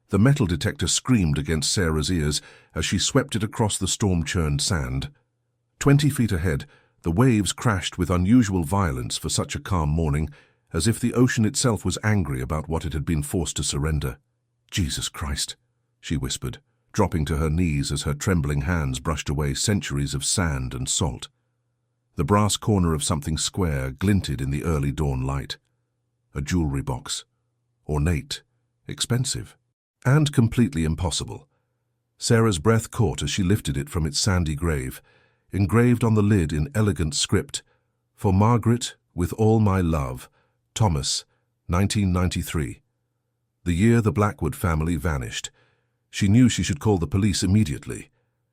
The metal detector screamed against Sarah's ears as she swept it across the storm-churned sand. 20 feet ahead, the waves crashed with unusual violence for such a calm morning, as if the ocean itself was angry about what it had been forced to surrender. "Jesus Christ," she whispered, dropping to her knees as her trembling hands brushed away centuries of sand and salt. The brass corner of something square glinted in the early dawn light. A jewelry box. Ornate, expensive, and completely impossible. Sarah's breath caught as she lifted it from its sandy grave, engraved on the lid in elegant script, "For Margaret, with all my love, Thomas, 1993. The year the Blackwood family vanished. She knew she should call the police immediately,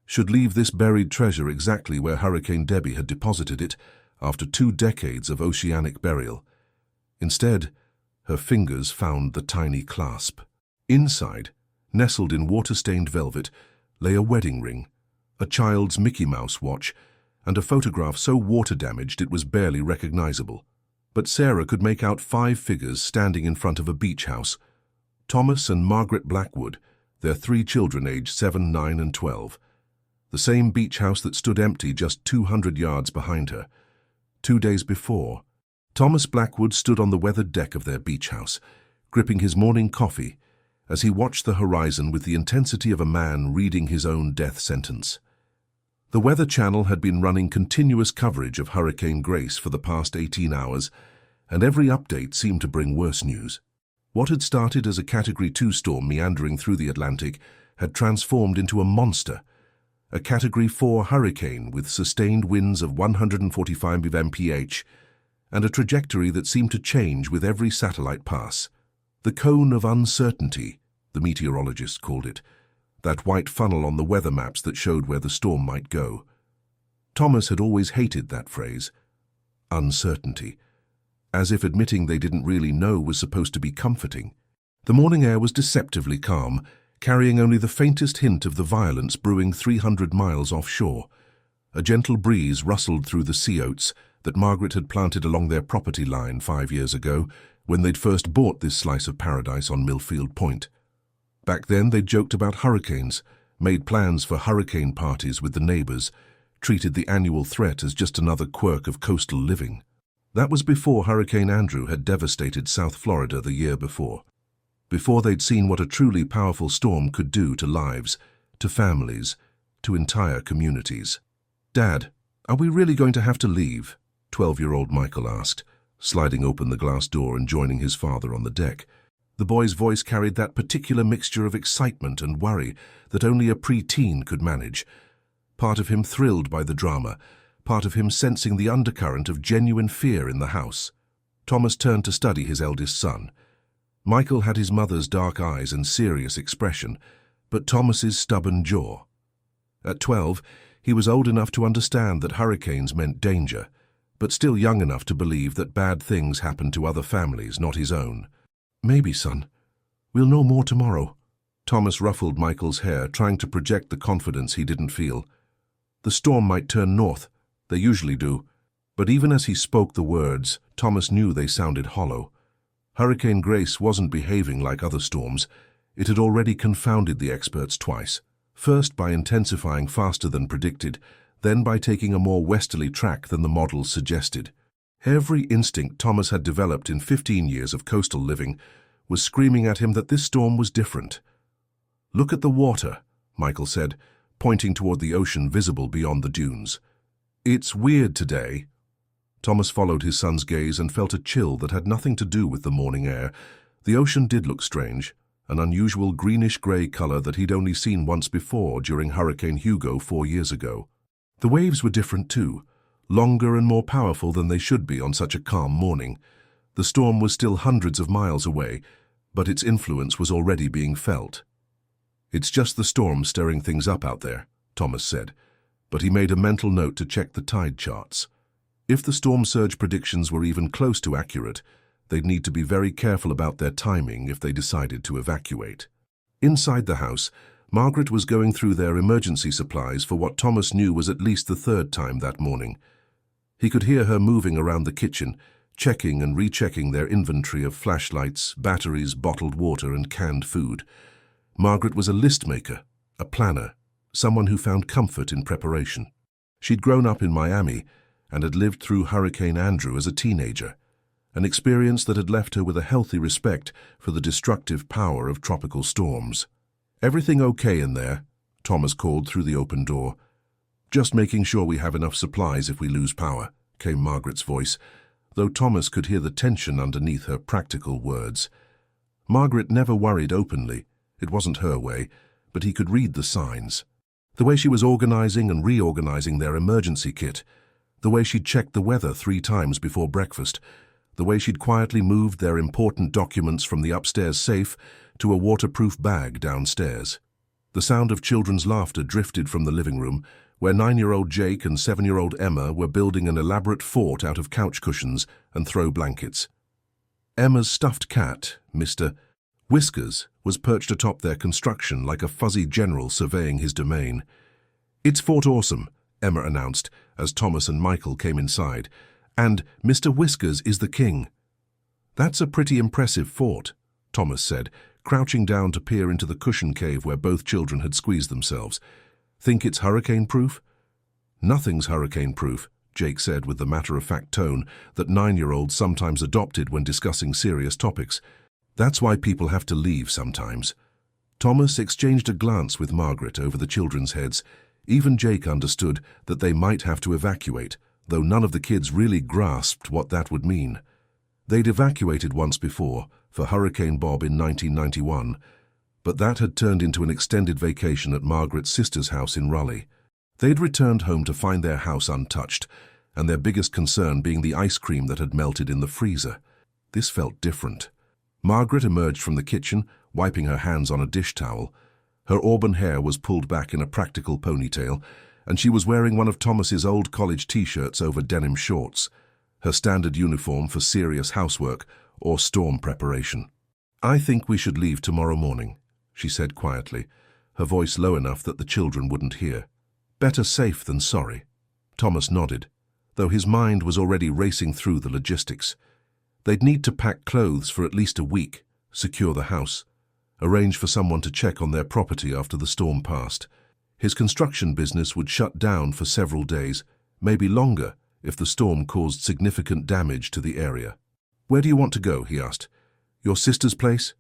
should leave this buried treasure exactly where Hurricane Debbie had deposited it after 2 decades of oceanic burial. Instead, her fingers found the tiny clasp. Inside, nestled in water-stained velvet, lay a wedding ring, a child's Mickey Mouse watch, and a photograph so water-damaged it was barely recognizable. But Sarah could make out 5 figures standing in front of a beach house. Thomas and Margaret Blackwood, their 3 children aged 7, 9, and 12. The same beach house that stood empty just 200 yards behind her. 2 days before, Thomas Blackwood stood on the weathered deck of their beach house, gripping his morning coffee, as he watched the horizon with the intensity of a man reading his own death sentence. The Weather Channel had been running continuous coverage of Hurricane Grace for the past 18 hours, and every update seemed to bring worse news. What had started as a Category 2 storm meandering through the Atlantic had transformed into a monster, a Category 4 hurricane with sustained winds of 145 mph and a trajectory that seemed to change with every satellite pass. The cone of uncertainty, the meteorologists called it, that white funnel on the weather maps that showed where the storm might go. Thomas had always hated that phrase, uncertainty, as if admitting they didn't really know was supposed to be comforting. The morning air was deceptively calm, carrying only the faintest hint of the violence brewing 300 miles offshore. A gentle breeze rustled through the sea oats that Margaret had planted along their property line 5 years ago, when they'd first bought this slice of paradise on Millfield Point. Back then they'd joked about hurricanes, made plans for hurricane parties with the neighbors, treated the annual threat as just another quirk of coastal living. That was before Hurricane Andrew had devastated South Florida the year before. Before they'd seen what a truly powerful storm could do to lives, to families, to entire communities. "Dad, are we really going to have to leave?" 12-year-old Michael asked, sliding open the glass door and joining his father on the deck. The boy's voice carried that particular mixture of excitement and worry that only a pre-teen could manage. Part of him thrilled by the drama, part of him sensing the undercurrent of genuine fear in the house. Thomas turned to study his eldest son. Michael had his mother's dark eyes and serious expression, but Thomas's stubborn jaw. At 12, he was old enough to understand that hurricanes meant danger, but still young enough to believe that bad things happened to other families, not his own. "Maybe, son. We'll know more tomorrow." Thomas ruffled Michael's hair, trying to project the confidence he didn't feel. The storm might turn north. They usually do. But even as he spoke the words, Thomas knew they sounded hollow. Hurricane Grace wasn't behaving like other storms. It had already confounded the experts twice. First by intensifying faster than predicted, then by taking a more westerly track than the models suggested. Every instinct Thomas had developed in 15 years of coastal living was screaming at him that this storm was different. "Look at the water," Michael said, pointing toward the ocean visible beyond the dunes. "It's weird today." Thomas followed his son's gaze and felt a chill that had nothing to do with the morning air. The ocean did look strange, an unusual greenish-gray color that he'd only seen once before during Hurricane Hugo 4 years ago. The waves were different too, longer and more powerful than they should be on such a calm morning. The storm was still hundreds of miles away, but its influence was already being felt. "It's just the storm stirring things up out there," Thomas said, but he made a mental note to check the tide charts. If the storm surge predictions were even close to accurate, they'd need to be very careful about their timing if they decided to evacuate. Inside the house, Margaret was going through their emergency supplies for what Thomas knew was at least the 3rd time that morning. He could hear her moving around the kitchen, checking and rechecking their inventory of flashlights, batteries, bottled water, and canned food. Margaret was a list maker, a planner, someone who found comfort in preparation. She'd grown up in Miami and had lived through Hurricane Andrew as a teenager, an experience that had left her with a healthy respect for the destructive power of tropical storms. "Everything okay in there?" Thomas called through the open door. "Just making sure we have enough supplies if we lose power," came Margaret's voice, though Thomas could hear the tension underneath her practical words. Margaret never worried openly. It wasn't her way, but he could read the signs. The way she was organizing and reorganizing their emergency kit, the way she'd checked the weather 3 times before breakfast, the way she'd quietly moved their important documents from the upstairs safe to a waterproof bag downstairs. The sound of children's laughter drifted from the living room, where 9-year-old Jake and 7-year-old Emma were building an elaborate fort out of couch cushions and throw blankets. Emma's stuffed cat, Mr. Whiskers, was perched atop their construction like a fuzzy general surveying his domain. "It's Fort Awesome," Emma announced as Thomas and Michael came inside, "and Mr. Whiskers is the king." "That's a pretty impressive fort," Thomas said, crouching down to peer into the cushion cave where both children had squeezed themselves. "Think it's hurricane-proof?" "Nothing's hurricane-proof," Jake said with the matter-of-fact tone that 9-year-olds sometimes adopted when discussing serious topics. "That's why people have to leave sometimes." Thomas exchanged a glance with Margaret over the children's heads. Even Jake understood that they might have to evacuate, though none of the kids really grasped what that would mean. They'd evacuated once before, for Hurricane Bob in 1991, but that had turned into an extended vacation at Margaret's sister's house in Raleigh. They'd returned home to find their house untouched, and their biggest concern being the ice cream that had melted in the freezer. This felt different. Margaret emerged from the kitchen, wiping her hands on a dish towel. Her auburn hair was pulled back in a practical ponytail, and she was wearing one of Thomas's old college t-shirts over denim shorts, her standard uniform for serious housework or storm preparation. "I think we should leave tomorrow morning," she said quietly, her voice low enough that the children wouldn't hear. "Better safe than sorry." Thomas nodded, though his mind was already racing through the logistics. They'd need to pack clothes for at least a week, secure the house, arrange for someone to check on their property after the storm passed. His construction business would shut down for several days, maybe longer, if the storm caused significant damage to the area. "Where do you want to go?" he asked. "Your sister's place?"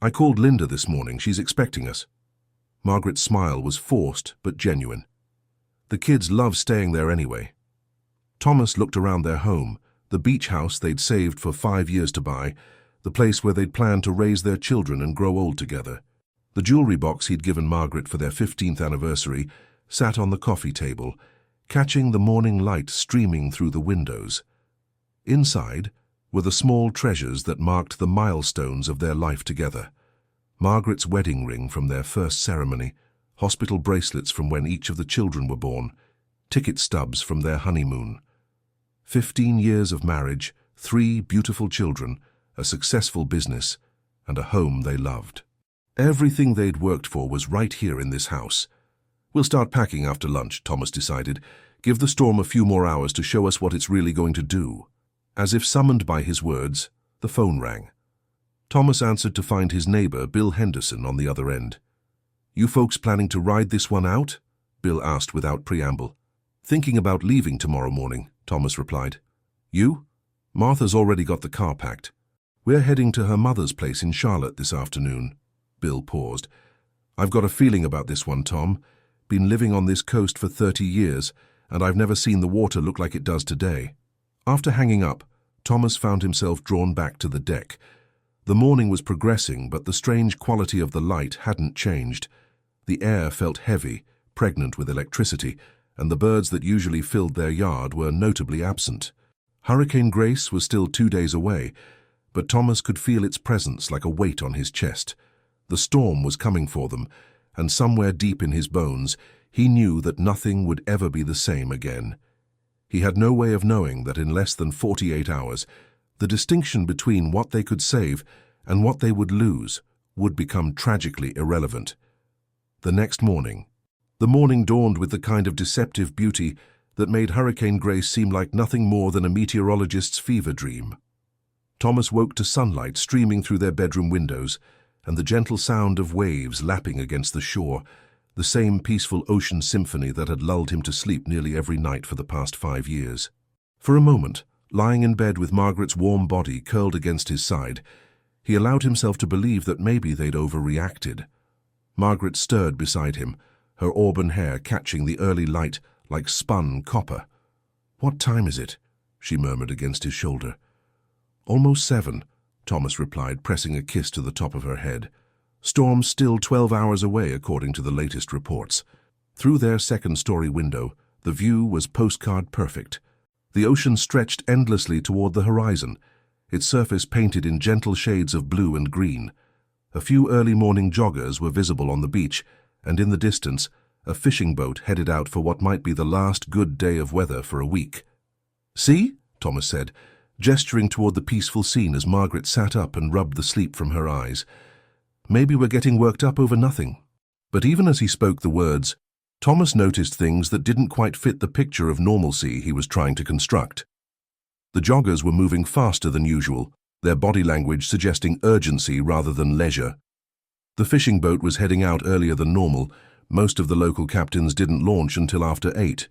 "I called Linda this morning. She's expecting us." Margaret's smile was forced but genuine. The kids loved staying there anyway. Thomas looked around their home, the beach house they'd saved for 5 years to buy, the place where they'd planned to raise their children and grow old together. The jewelry box he'd given Margaret for their 15th anniversary sat on the coffee table, catching the morning light streaming through the windows. Inside were the small treasures that marked the milestones of their life together. Margaret's wedding ring from their first ceremony, hospital bracelets from when each of the children were born, ticket stubs from their honeymoon. 15 years of marriage, 3 beautiful children, a successful business, and a home they loved. Everything they'd worked for was right here in this house. "We'll start packing after lunch," Thomas decided. "Give the storm a few more hours to show us what it's really going to do." As if summoned by his words, the phone rang. Thomas answered to find his neighbor, Bill Henderson, on the other end. "You folks planning to ride this one out?" Bill asked without preamble. "Thinking about leaving tomorrow morning," Thomas replied. "You?" "Martha's already got the car packed. We're heading to her mother's place in Charlotte this afternoon." Bill paused. "I've got a feeling about this one, Tom. Been living on this coast for 30 years, and I've never seen the water look like it does today." After hanging up, Thomas found himself drawn back to the deck. The morning was progressing, but the strange quality of the light hadn't changed. The air felt heavy, pregnant with electricity, and the birds that usually filled their yard were notably absent. Hurricane Grace was still 2 days away, but Thomas could feel its presence like a weight on his chest. The storm was coming for them, and somewhere deep in his bones, he knew that nothing would ever be the same again. He had no way of knowing that in less than 48 hours, the distinction between what they could save and what they would lose would become tragically irrelevant. The next morning. The morning dawned with the kind of deceptive beauty that made Hurricane Grace seem like nothing more than a meteorologist's fever dream. Thomas woke to sunlight streaming through their bedroom windows, and the gentle sound of waves lapping against the shore, the same peaceful ocean symphony that had lulled him to sleep nearly every night for the past 5 years. For a moment, lying in bed with Margaret's warm body curled against his side, he allowed himself to believe that maybe they'd overreacted. Margaret stirred beside him, her auburn hair catching the early light like spun copper. "What time is it?" she murmured against his shoulder. "Almost 7, Thomas replied, pressing a kiss to the top of her head. Storm's still 12 hours away, according to the latest reports. Through their second-story window, the view was postcard perfect. The ocean stretched endlessly toward the horizon, its surface painted in gentle shades of blue and green. A few early morning joggers were visible on the beach, and in the distance, a fishing boat headed out for what might be the last good day of weather for a week. "See?" Thomas said, gesturing toward the peaceful scene as Margaret sat up and rubbed the sleep from her eyes. "Maybe we're getting worked up over nothing." But even as he spoke the words, Thomas noticed things that didn't quite fit the picture of normalcy he was trying to construct. The joggers were moving faster than usual, their body language suggesting urgency rather than leisure. The fishing boat was heading out earlier than normal. Most of the local captains didn't launch until after 8,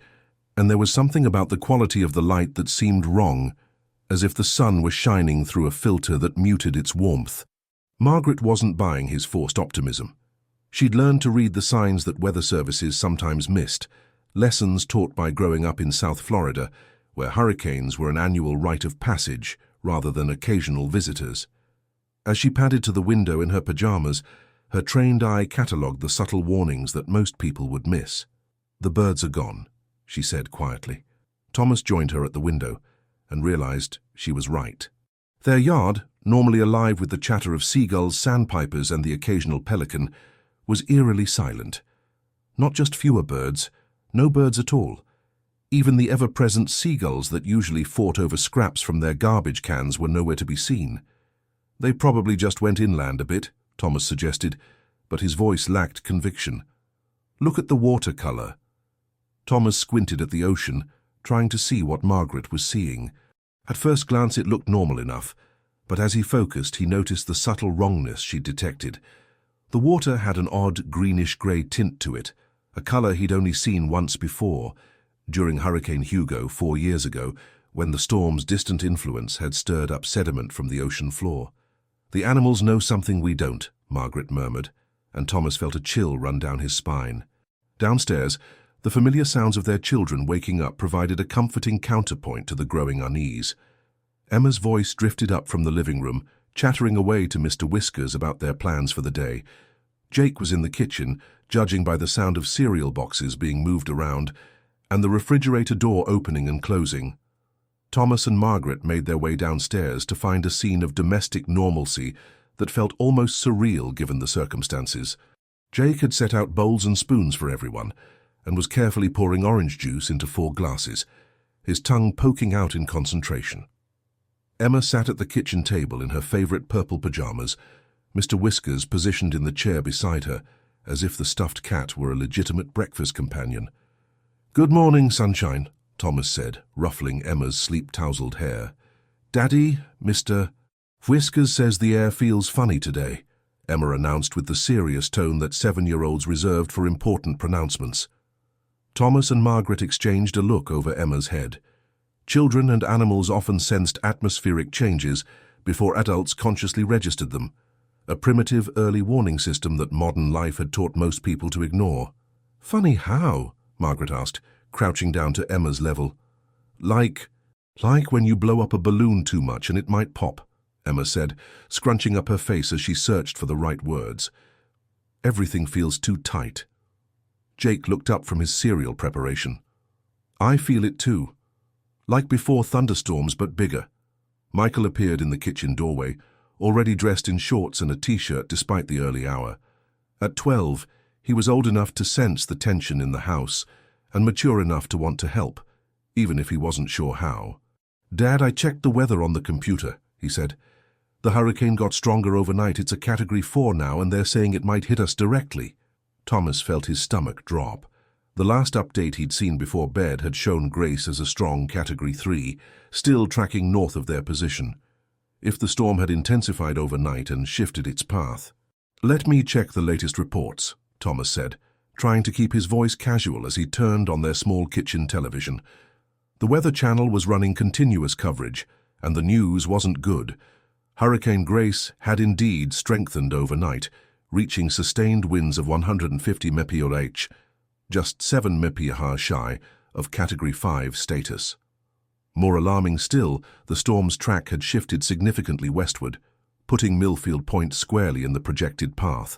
and there was something about the quality of the light that seemed wrong, as if the sun was shining through a filter that muted its warmth. Margaret wasn't buying his forced optimism. She'd learned to read the signs that weather services sometimes missed, lessons taught by growing up in South Florida, where hurricanes were an annual rite of passage rather than occasional visitors. As she padded to the window in her pajamas, her trained eye catalogued the subtle warnings that most people would miss. "The birds are gone," she said quietly. Thomas joined her at the window and realized she was right. Their yard, normally alive with the chatter of seagulls, sandpipers, and the occasional pelican, was eerily silent. Not just fewer birds, no birds at all. Even the ever-present seagulls that usually fought over scraps from their garbage cans were nowhere to be seen. "They probably just went inland a bit," Thomas suggested, but his voice lacked conviction. "Look at the watercolor." Thomas squinted at the ocean, trying to see what Margaret was seeing. At first glance it looked normal enough, but as he focused he noticed the subtle wrongness she detected. The water had an odd greenish-grey tint to it, a color he'd only seen once before, during Hurricane Hugo 4 years ago, when the storm's distant influence had stirred up sediment from the ocean floor. "The animals know something we don't," Margaret murmured, and Thomas felt a chill run down his spine. Downstairs, the familiar sounds of their children waking up provided a comforting counterpoint to the growing unease. Emma's voice drifted up from the living room, chattering away to Mr. Whiskers about their plans for the day. Jake was in the kitchen, judging by the sound of cereal boxes being moved around, and the refrigerator door opening and closing. Thomas and Margaret made their way downstairs to find a scene of domestic normalcy that felt almost surreal given the circumstances. Jake had set out bowls and spoons for everyone, and was carefully pouring orange juice into 4 glasses, his tongue poking out in concentration. Emma sat at the kitchen table in her favorite purple pajamas, Mr. Whiskers positioned in the chair beside her, as if the stuffed cat were a legitimate breakfast companion. "Good morning, sunshine," Thomas said, ruffling Emma's sleep-tousled hair. "Daddy, Mr. Whiskers says the air feels funny today," Emma announced with the serious tone that 7-year-olds reserved for important pronouncements. Thomas and Margaret exchanged a look over Emma's head. Children and animals often sensed atmospheric changes before adults consciously registered them, a primitive early warning system that modern life had taught most people to ignore. "Funny how?" Margaret asked, crouching down to Emma's level. Like when you blow up a balloon too much and it might pop," Emma said, scrunching up her face as she searched for the right words. "Everything feels too tight." Jake looked up from his cereal preparation. "I feel it too. Like before thunderstorms, but bigger." Michael appeared in the kitchen doorway, already dressed in shorts and a t-shirt despite the early hour. At 12, he was old enough to sense the tension in the house and mature enough to want to help, even if he wasn't sure how. "Dad, I checked the weather on the computer," he said. "The hurricane got stronger overnight. It's a Category 4 now, and they're saying it might hit us directly." Thomas felt his stomach drop. The last update he'd seen before bed had shown Grace as a strong Category 3, still tracking north of their position. If the storm had intensified overnight and shifted its path, "Let me check the latest reports," Thomas said, trying to keep his voice casual as he turned on their small kitchen television. The Weather Channel was running continuous coverage, and the news wasn't good. Hurricane Grace had indeed strengthened overnight, reaching sustained winds of 150 mph, just 7 mph shy of Category 5 status. More alarming still, the storm's track had shifted significantly westward, putting Millfield Point squarely in the projected path.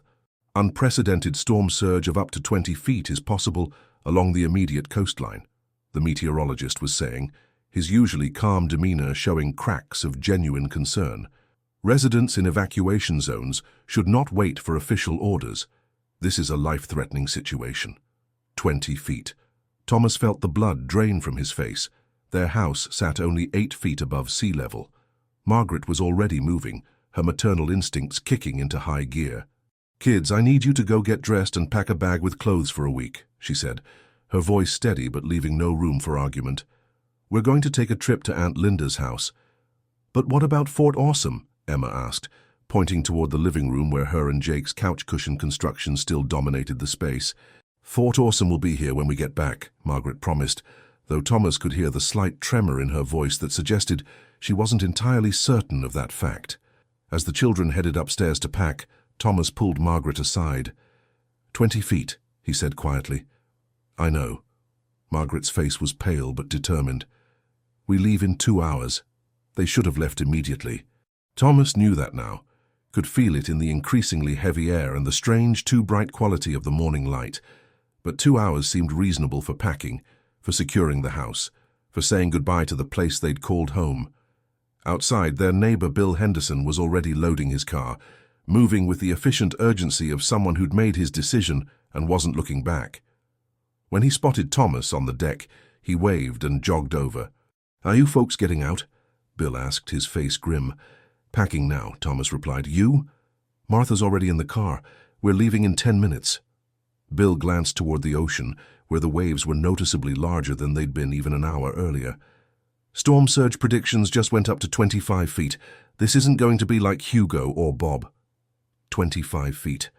Unprecedented storm surge of up to 20 feet is possible along the immediate coastline, the meteorologist was saying, his usually calm demeanor showing cracks of genuine concern. Residents in evacuation zones should not wait for official orders. This is a life-threatening situation. 20 feet. Thomas felt the blood drain from his face. Their house sat only 8 feet above sea level. Margaret was already moving, her maternal instincts kicking into high gear. "Kids, I need you to go get dressed and pack a bag with clothes for a week," she said, her voice steady but leaving no room for argument. "We're going to take a trip to Aunt Linda's house." "But what about Fort Awesome?" Emma asked, pointing toward the living room where her and Jake's couch cushion construction still dominated the space. "Fort Awesome will be here when we get back," Margaret promised, though Thomas could hear the slight tremor in her voice that suggested she wasn't entirely certain of that fact. As the children headed upstairs to pack, Thomas pulled Margaret aside. 20 feet, he said quietly. "I know." Margaret's face was pale but determined. "We leave in 2 hours." They should have left immediately. Thomas knew that now, could feel it in the increasingly heavy air and the strange, too bright quality of the morning light. But 2 hours seemed reasonable for packing, for securing the house, for saying goodbye to the place they'd called home. Outside, their neighbor Bill Henderson was already loading his car, moving with the efficient urgency of someone who'd made his decision and wasn't looking back. When he spotted Thomas on the deck, he waved and jogged over. "Are you folks getting out?" Bill asked, his face grim. "Packing now," Thomas replied. "You?" "Martha's already in the car. We're leaving in 10 minutes. Bill glanced toward the ocean, where the waves were noticeably larger than they'd been even an hour earlier. "Storm surge predictions just went up to 25 feet. This isn't going to be like Hugo or Bob." 25 feet.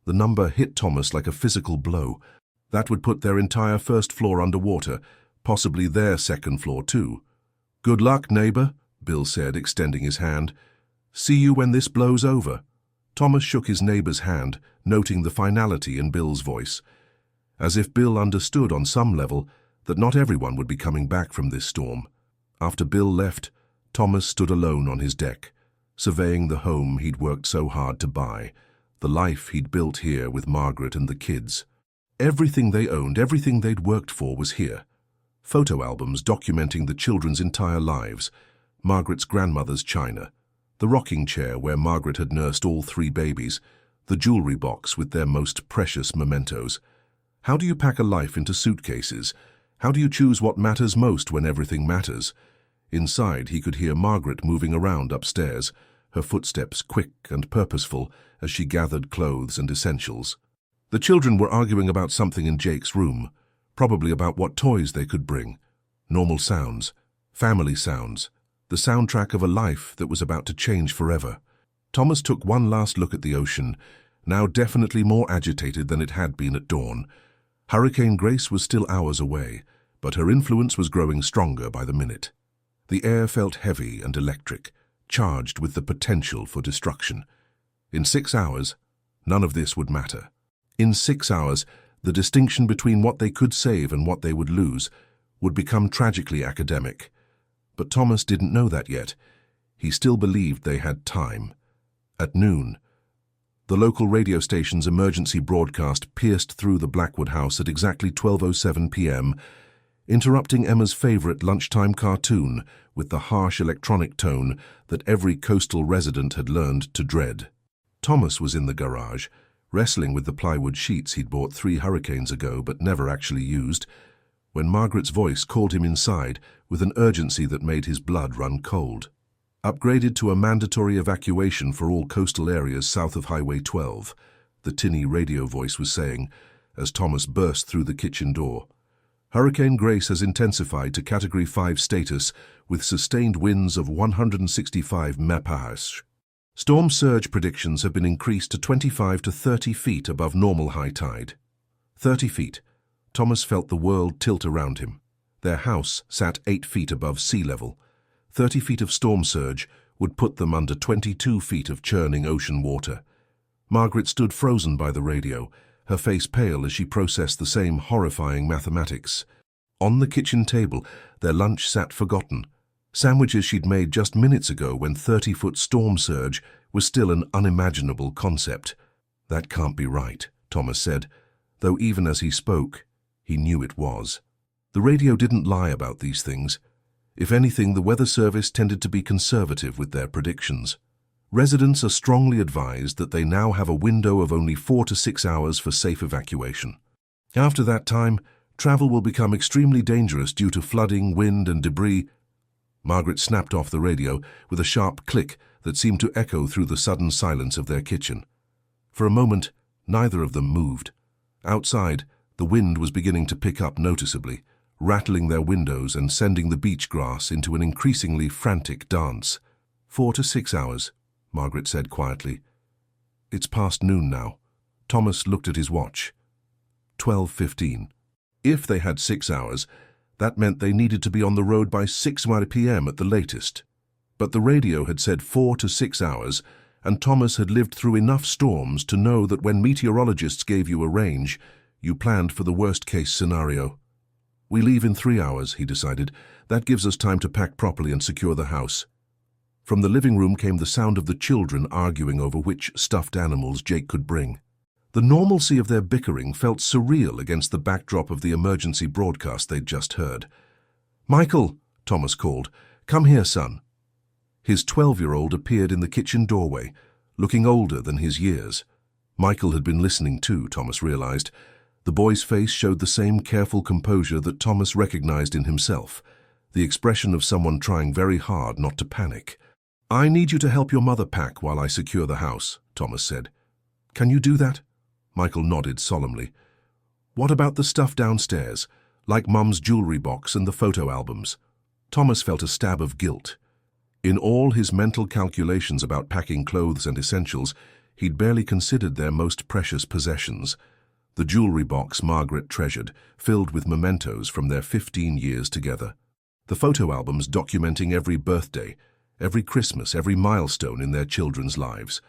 The number hit Thomas like a physical blow. That would put their entire first floor underwater, possibly their second floor too. "Good luck, neighbor," Bill said, extending his hand. "See you when this blows over." Thomas shook his neighbor's hand, noting the finality in Bill's voice. As if Bill understood on some level that not everyone would be coming back from this storm. After Bill left, Thomas stood alone on his deck, surveying the home he'd worked so hard to buy, the life he'd built here with Margaret and the kids. Everything they owned, everything they'd worked for was here. Photo albums documenting the children's entire lives, Margaret's grandmother's china, the rocking chair where Margaret had nursed all 3 babies, the jewelry box with their most precious mementos. How do you pack a life into suitcases? How do you choose what matters most when everything matters? Inside, he could hear Margaret moving around upstairs, her footsteps quick and purposeful as she gathered clothes and essentials. The children were arguing about something in Jake's room, probably about what toys they could bring. Normal sounds, family sounds, the soundtrack of a life that was about to change forever. Thomas took one last look at the ocean, now definitely more agitated than it had been at dawn. Hurricane Grace was still hours away, but her influence was growing stronger by the minute. The air felt heavy and electric, charged with the potential for destruction. In 6 hours, none of this would matter. In 6 hours, the distinction between what they could save and what they would lose would become tragically academic. But Thomas didn't know that yet. He still believed they had time. At noon, the local radio station's emergency broadcast pierced through the Blackwood house at exactly 12:07 p.m., interrupting Emma's favorite lunchtime cartoon with the harsh electronic tone that every coastal resident had learned to dread. Thomas was in the garage, wrestling with the plywood sheets he'd bought 3 hurricanes ago but never actually used, when Margaret's voice called him inside with an urgency that made his blood run cold. "Upgraded to a mandatory evacuation for all coastal areas south of Highway 12, the tinny radio voice was saying, as Thomas burst through the kitchen door. Hurricane Grace has intensified to Category 5 status with sustained winds of 165 mph. Storm surge predictions have been increased to 25 to 30 feet above normal high tide. 30 feet. Thomas felt the world tilt around him. Their house sat 8 feet above sea level. 30 feet of storm surge would put them under 22 feet of churning ocean water. Margaret stood frozen by the radio, her face pale as she processed the same horrifying mathematics. On the kitchen table, their lunch sat forgotten. Sandwiches she'd made just minutes ago when 30-foot storm surge was still an unimaginable concept. That can't be right, Thomas said, though even as he spoke, he knew it was. The radio didn't lie about these things. If anything, the Weather Service tended to be conservative with their predictions. Residents are strongly advised that they now have a window of only 4 to 6 hours for safe evacuation. After that time, travel will become extremely dangerous due to flooding, wind, and debris. Margaret snapped off the radio with a sharp click that seemed to echo through the sudden silence of their kitchen. For a moment, neither of them moved. Outside, the wind was beginning to pick up noticeably, rattling their windows and sending the beach grass into an increasingly frantic dance. 4 to 6 hours, Margaret said quietly. It's past noon now. Thomas looked at his watch. 12:15. If they had 6 hours, that meant they needed to be on the road by 6 p.m. at the latest. But the radio had said 4 to 6 hours, and Thomas had lived through enough storms to know that when meteorologists gave you a range, you planned for the worst-case scenario. We leave in 3 hours, he decided. That gives us time to pack properly and secure the house. From the living room came the sound of the children arguing over which stuffed animals Jake could bring. The normalcy of their bickering felt surreal against the backdrop of the emergency broadcast they'd just heard. "Michael," Thomas called, "come here, son." His 12-year-old appeared in the kitchen doorway, looking older than his years. Michael had been listening too, Thomas realized. The boy's face showed the same careful composure that Thomas recognized in himself, the expression of someone trying very hard not to panic. "I need you to help your mother pack while I secure the house," Thomas said. "Can you do that?" Michael nodded solemnly. "What about the stuff downstairs, like Mum's jewelry box and the photo albums?" Thomas felt a stab of guilt. In all his mental calculations about packing clothes and essentials, he'd barely considered their most precious possessions. The jewelry box Margaret treasured, filled with mementos from their 15 years together. The photo albums documenting every birthday, every Christmas, every milestone in their children's lives.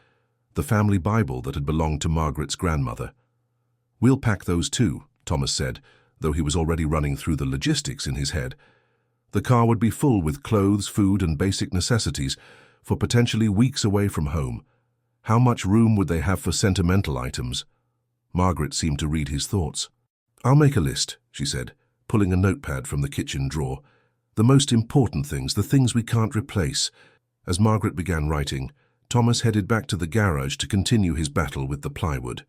The family Bible that had belonged to Margaret's grandmother. "We'll pack those too," Thomas said, though he was already running through the logistics in his head. The car would be full with clothes, food, and basic necessities for potentially weeks away from home. How much room would they have for sentimental items? Margaret seemed to read his thoughts. "I'll make a list," she said, pulling a notepad from the kitchen drawer. "The most important things, the things we can't replace." As Margaret began writing, Thomas headed back to the garage to continue his battle with the plywood.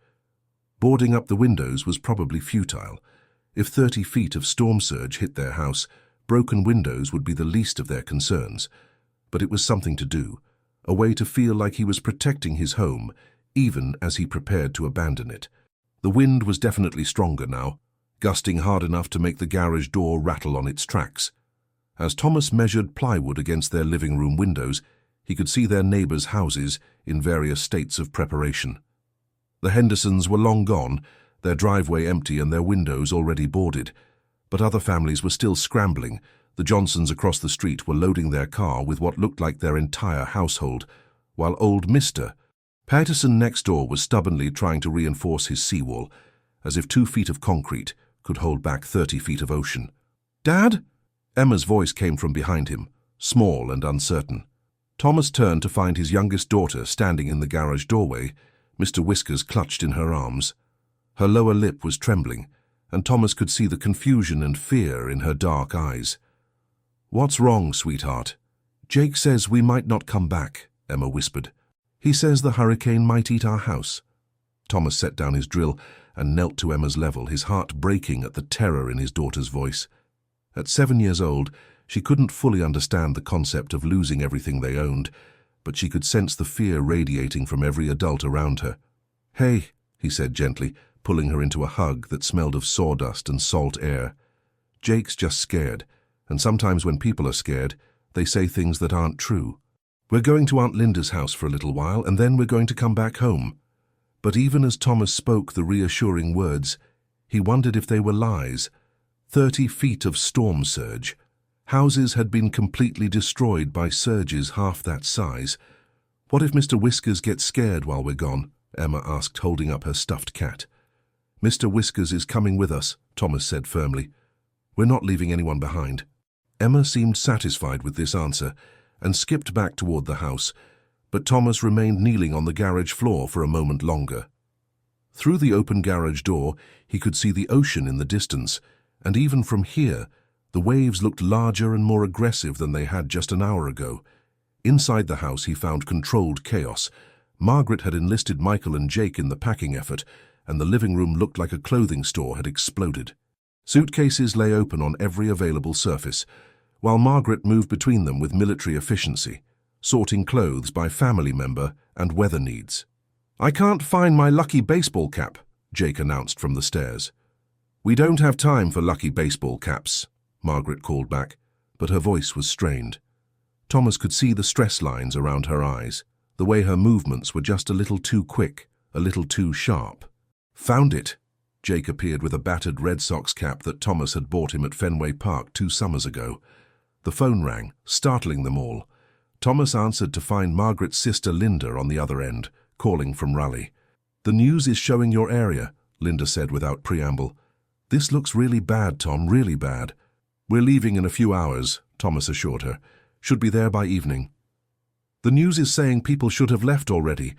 Boarding up the windows was probably futile. If 30 feet of storm surge hit their house, broken windows would be the least of their concerns. But it was something to do, a way to feel like he was protecting his home, even as he prepared to abandon it. The wind was definitely stronger now, gusting hard enough to make the garage door rattle on its tracks. As Thomas measured plywood against their living room windows, he could see their neighbors' houses in various states of preparation. The Hendersons were long gone, their driveway empty and their windows already boarded. But other families were still scrambling. The Johnsons across the street were loading their car with what looked like their entire household, while old Mr. Patterson next door was stubbornly trying to reinforce his seawall, as if 2 feet of concrete could hold back 30 feet of ocean. "Dad?" Emma's voice came from behind him, small and uncertain. Thomas turned to find his youngest daughter standing in the garage doorway, Mr. Whiskers clutched in her arms. Her lower lip was trembling, and Thomas could see the confusion and fear in her dark eyes. "What's wrong, sweetheart?" "Jake says we might not come back," Emma whispered. "He says the hurricane might eat our house." Thomas set down his drill and knelt to Emma's level, his heart breaking at the terror in his daughter's voice. At 7 years old, she couldn't fully understand the concept of losing everything they owned, but she could sense the fear radiating from every adult around her. "Hey," he said gently, pulling her into a hug that smelled of sawdust and salt air. "Jake's just scared, and sometimes when people are scared, they say things that aren't true." We're going to Aunt Linda's house for a little while, and then we're going to come back home." But even as Thomas spoke the reassuring words, he wondered if they were lies. 30 feet of storm surge. Houses had been completely destroyed by surges half that size. "What if Mr. Whiskers gets scared while we're gone?" Emma asked, holding up her stuffed cat. "Mr. Whiskers is coming with us," Thomas said firmly. "We're not leaving anyone behind." Emma seemed satisfied with this answer and skipped back toward the house, but Thomas remained kneeling on the garage floor for a moment longer. Through the open garage door, he could see the ocean in the distance, and even from here, the waves looked larger and more aggressive than they had just an hour ago. Inside the house, he found controlled chaos. Margaret had enlisted Michael and Jake in the packing effort, and the living room looked like a clothing store had exploded. Suitcases lay open on every available surface, while Margaret moved between them with military efficiency, sorting clothes by family member and weather needs. "I can't find my lucky baseball cap," Jake announced from the stairs. "We don't have time for lucky baseball caps," Margaret called back, but her voice was strained. Thomas could see the stress lines around her eyes, the way her movements were just a little too quick, a little too sharp. "Found it!" Jake appeared with a battered Red Sox cap that Thomas had bought him at Fenway Park 2 summers ago. The phone rang, startling them all. Thomas answered to find Margaret's sister Linda on the other end, calling from Raleigh. "The news is showing your area," Linda said without preamble. "This looks really bad, Tom, really bad." "We're leaving in a few hours," Thomas assured her. "Should be there by evening." "The news is saying people should have left already.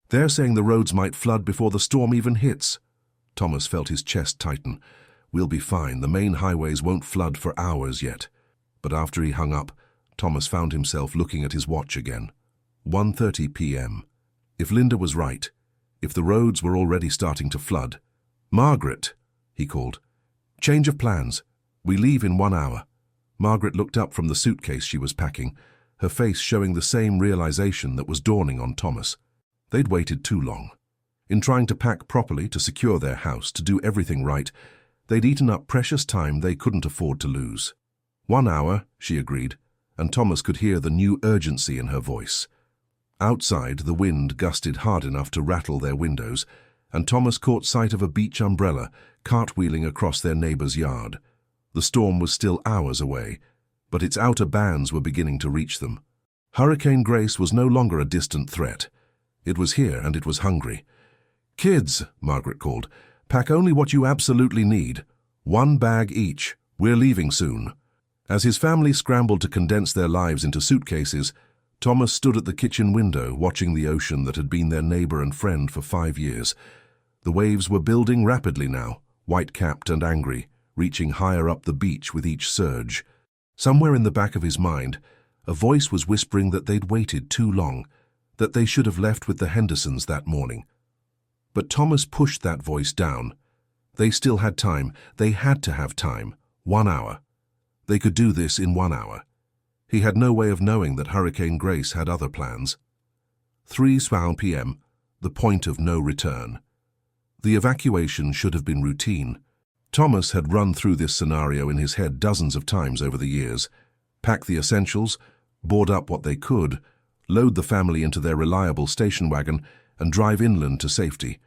They're saying the roads might flood before the storm even hits." Thomas felt his chest tighten. "We'll be fine. The main highways won't flood for hours yet." But after he hung up, Thomas found himself looking at his watch again. 1:30 p.m. If Linda was right, if the roads were already starting to flood. "Margaret," he called. "Change of plans. We leave in 1 hour." Margaret looked up from the suitcase she was packing, her face showing the same realization that was dawning on Thomas. They'd waited too long. In trying to pack properly, to secure their house, to do everything right, they'd eaten up precious time they couldn't afford to lose. 1 hour, she agreed, and Thomas could hear the new urgency in her voice. Outside, the wind gusted hard enough to rattle their windows, and Thomas caught sight of a beach umbrella cartwheeling across their neighbor's yard. The storm was still hours away, but its outer bands were beginning to reach them. Hurricane Grace was no longer a distant threat. It was here, and it was hungry. "Kids," Margaret called, "pack only what you absolutely need. 1 bag each. We're leaving soon." As his family scrambled to condense their lives into suitcases, Thomas stood at the kitchen window watching the ocean that had been their neighbor and friend for 5 years. The waves were building rapidly now, white-capped and angry, reaching higher up the beach with each surge. Somewhere in the back of his mind, a voice was whispering that they'd waited too long, that they should have left with the Hendersons that morning. But Thomas pushed that voice down. They still had time. They had to have time. 1 hour. They could do this in 1 hour. He had no way of knowing that Hurricane Grace had other plans. 3 p.m., the point of no return. The evacuation should have been routine. Thomas had run through this scenario in his head dozens of times over the years. Pack the essentials, board up what they could, load the family into their reliable station wagon, and drive inland to safety.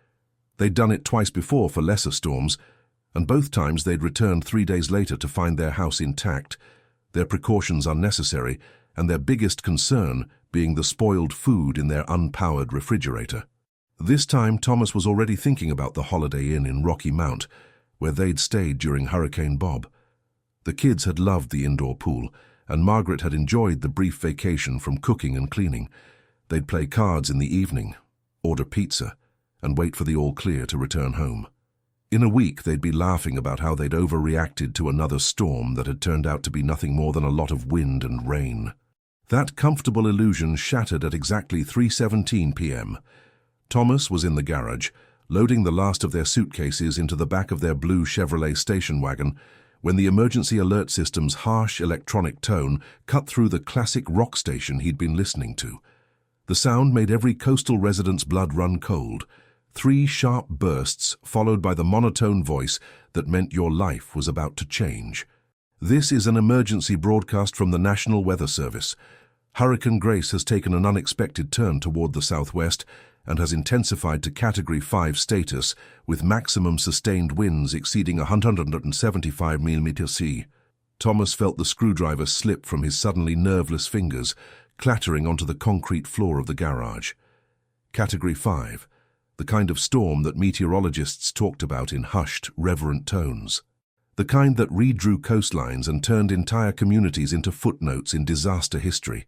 They'd done it twice before for lesser storms, and both times they'd returned 3 days later to find their house intact, their precautions unnecessary, and their biggest concern being the spoiled food in their unpowered refrigerator. This time, Thomas was already thinking about the Holiday Inn in Rocky Mount, where they'd stayed during Hurricane Bob. The kids had loved the indoor pool, and Margaret had enjoyed the brief vacation from cooking and cleaning. They'd play cards in the evening, order pizza, and wait for the all-clear to return home. In a week, they'd be laughing about how they'd overreacted to another storm that had turned out to be nothing more than a lot of wind and rain. That comfortable illusion shattered at exactly 3:17 p.m. Thomas was in the garage, loading the last of their suitcases into the back of their blue Chevrolet station wagon, when the emergency alert system's harsh electronic tone cut through the classic rock station he'd been listening to. The sound made every coastal resident's blood run cold. 3 sharp bursts followed by the monotone voice that meant your life was about to change. "This is an emergency broadcast from the National Weather Service. Hurricane Grace has taken an unexpected turn toward the southwest and has intensified to Category 5 status with maximum sustained winds exceeding 175 mm/s. Thomas felt the screwdriver slip from his suddenly nerveless fingers, clattering onto the concrete floor of the garage. Category 5, the kind of storm that meteorologists talked about in hushed, reverent tones. The kind that redrew coastlines and turned entire communities into footnotes in disaster history.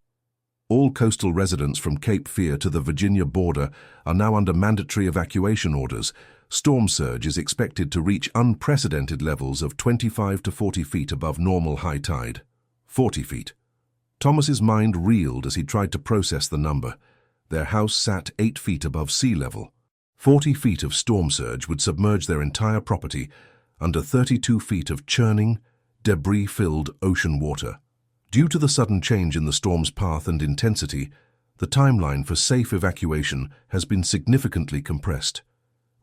All coastal residents from Cape Fear to the Virginia border are now under mandatory evacuation orders. Storm surge is expected to reach unprecedented levels of 25 to 40 feet above normal high tide. 40 feet. Thomas's mind reeled as he tried to process the number. Their house sat 8 feet above sea level. 40 feet of storm surge would submerge their entire property under 32 feet of churning, debris-filled ocean water. Due to the sudden change in the storm's path and intensity, the timeline for safe evacuation has been significantly compressed.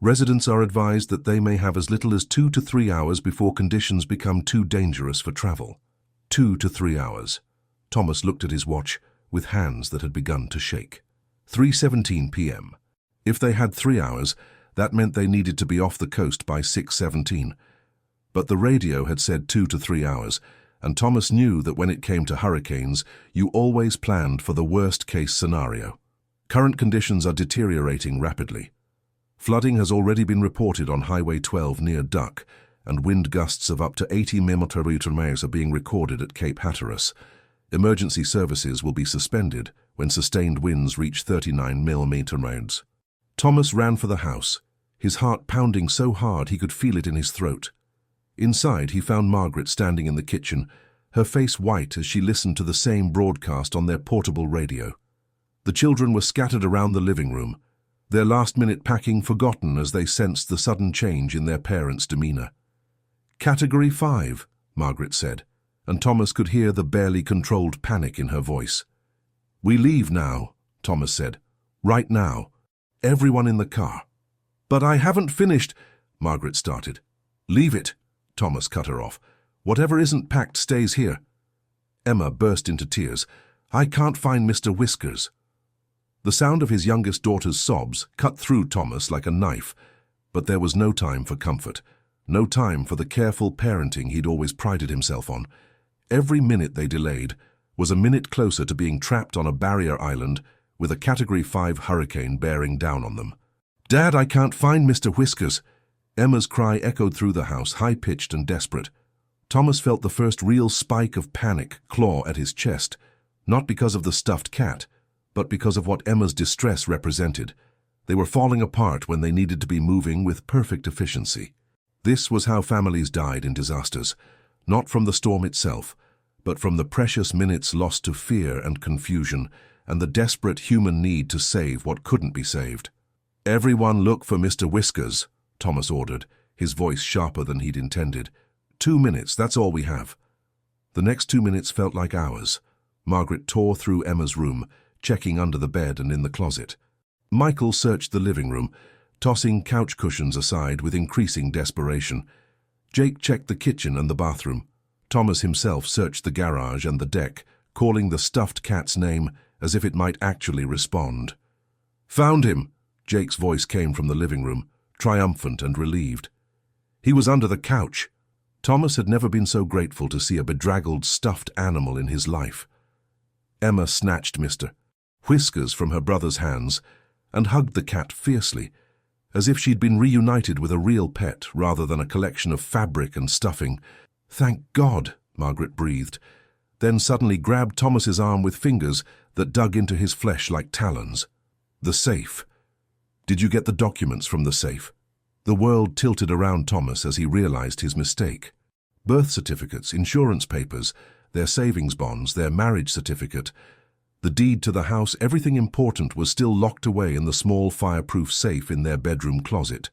Residents are advised that they may have as little as 2 to 3 hours before conditions become too dangerous for travel. 2 to 3 hours. Thomas looked at his watch with hands that had begun to shake. 3:17 p.m. If they had 3 hours, that meant they needed to be off the coast by 6:17. But the radio had said 2 to 3 hours, and Thomas knew that when it came to hurricanes, you always planned for the worst-case scenario. Current conditions are deteriorating rapidly. Flooding has already been reported on Highway 12 near Duck, and wind gusts of up to 80 mm/s are being recorded at Cape Hatteras. Emergency services will be suspended when sustained winds reach 39 mm/s. Thomas ran for the house, his heart pounding so hard he could feel it in his throat. Inside, he found Margaret standing in the kitchen, her face white as she listened to the same broadcast on their portable radio. The children were scattered around the living room, their last-minute packing forgotten as they sensed the sudden change in their parents' demeanor. "Category 5, Margaret said, and Thomas could hear the barely controlled panic in her voice. "We leave now," Thomas said. "Right now. Everyone in the car." "But I haven't finished," Margaret started. "Leave it," Thomas cut her off. "Whatever isn't packed stays here." Emma burst into tears. "I can't find Mr. Whiskers." The sound of his youngest daughter's sobs cut through Thomas like a knife, but there was no time for comfort, no time for the careful parenting he'd always prided himself on. Every minute they delayed was a minute closer to being trapped on a barrier island with a Category 5 hurricane bearing down on them. "Dad, I can't find Mr. Whiskers." Emma's cry echoed through the house, high-pitched and desperate. Thomas felt the first real spike of panic claw at his chest, not because of the stuffed cat, but because of what Emma's distress represented. They were falling apart when they needed to be moving with perfect efficiency. This was how families died in disasters, not from the storm itself, but from the precious minutes lost to fear and confusion, and the desperate human need to save what couldn't be saved. "Everyone look for Mr. Whiskers," Thomas ordered, his voice sharper than he'd intended. 2 minutes, that's all we have." The next 2 minutes felt like hours. Margaret tore through Emma's room, checking under the bed and in the closet. Michael searched the living room, tossing couch cushions aside with increasing desperation. Jake checked the kitchen and the bathroom. Thomas himself searched the garage and the deck, calling the stuffed cat's name as if it might actually respond. "Found him!" Jake's voice came from the living room, triumphant and relieved. He was under the couch. Thomas had never been so grateful to see a bedraggled stuffed animal in his life. Emma snatched Mr. Whiskers from her brother's hands and hugged the cat fiercely, as if she'd been reunited with a real pet rather than a collection of fabric and stuffing. "Thank God," Margaret breathed, then suddenly grabbed Thomas's arm with fingers that dug into his flesh like talons. "The safe. Did you get the documents from the safe?" The world tilted around Thomas as he realized his mistake. Birth certificates, insurance papers, their savings bonds, their marriage certificate, the deed to the house, everything important was still locked away in the small fireproof safe in their bedroom closet.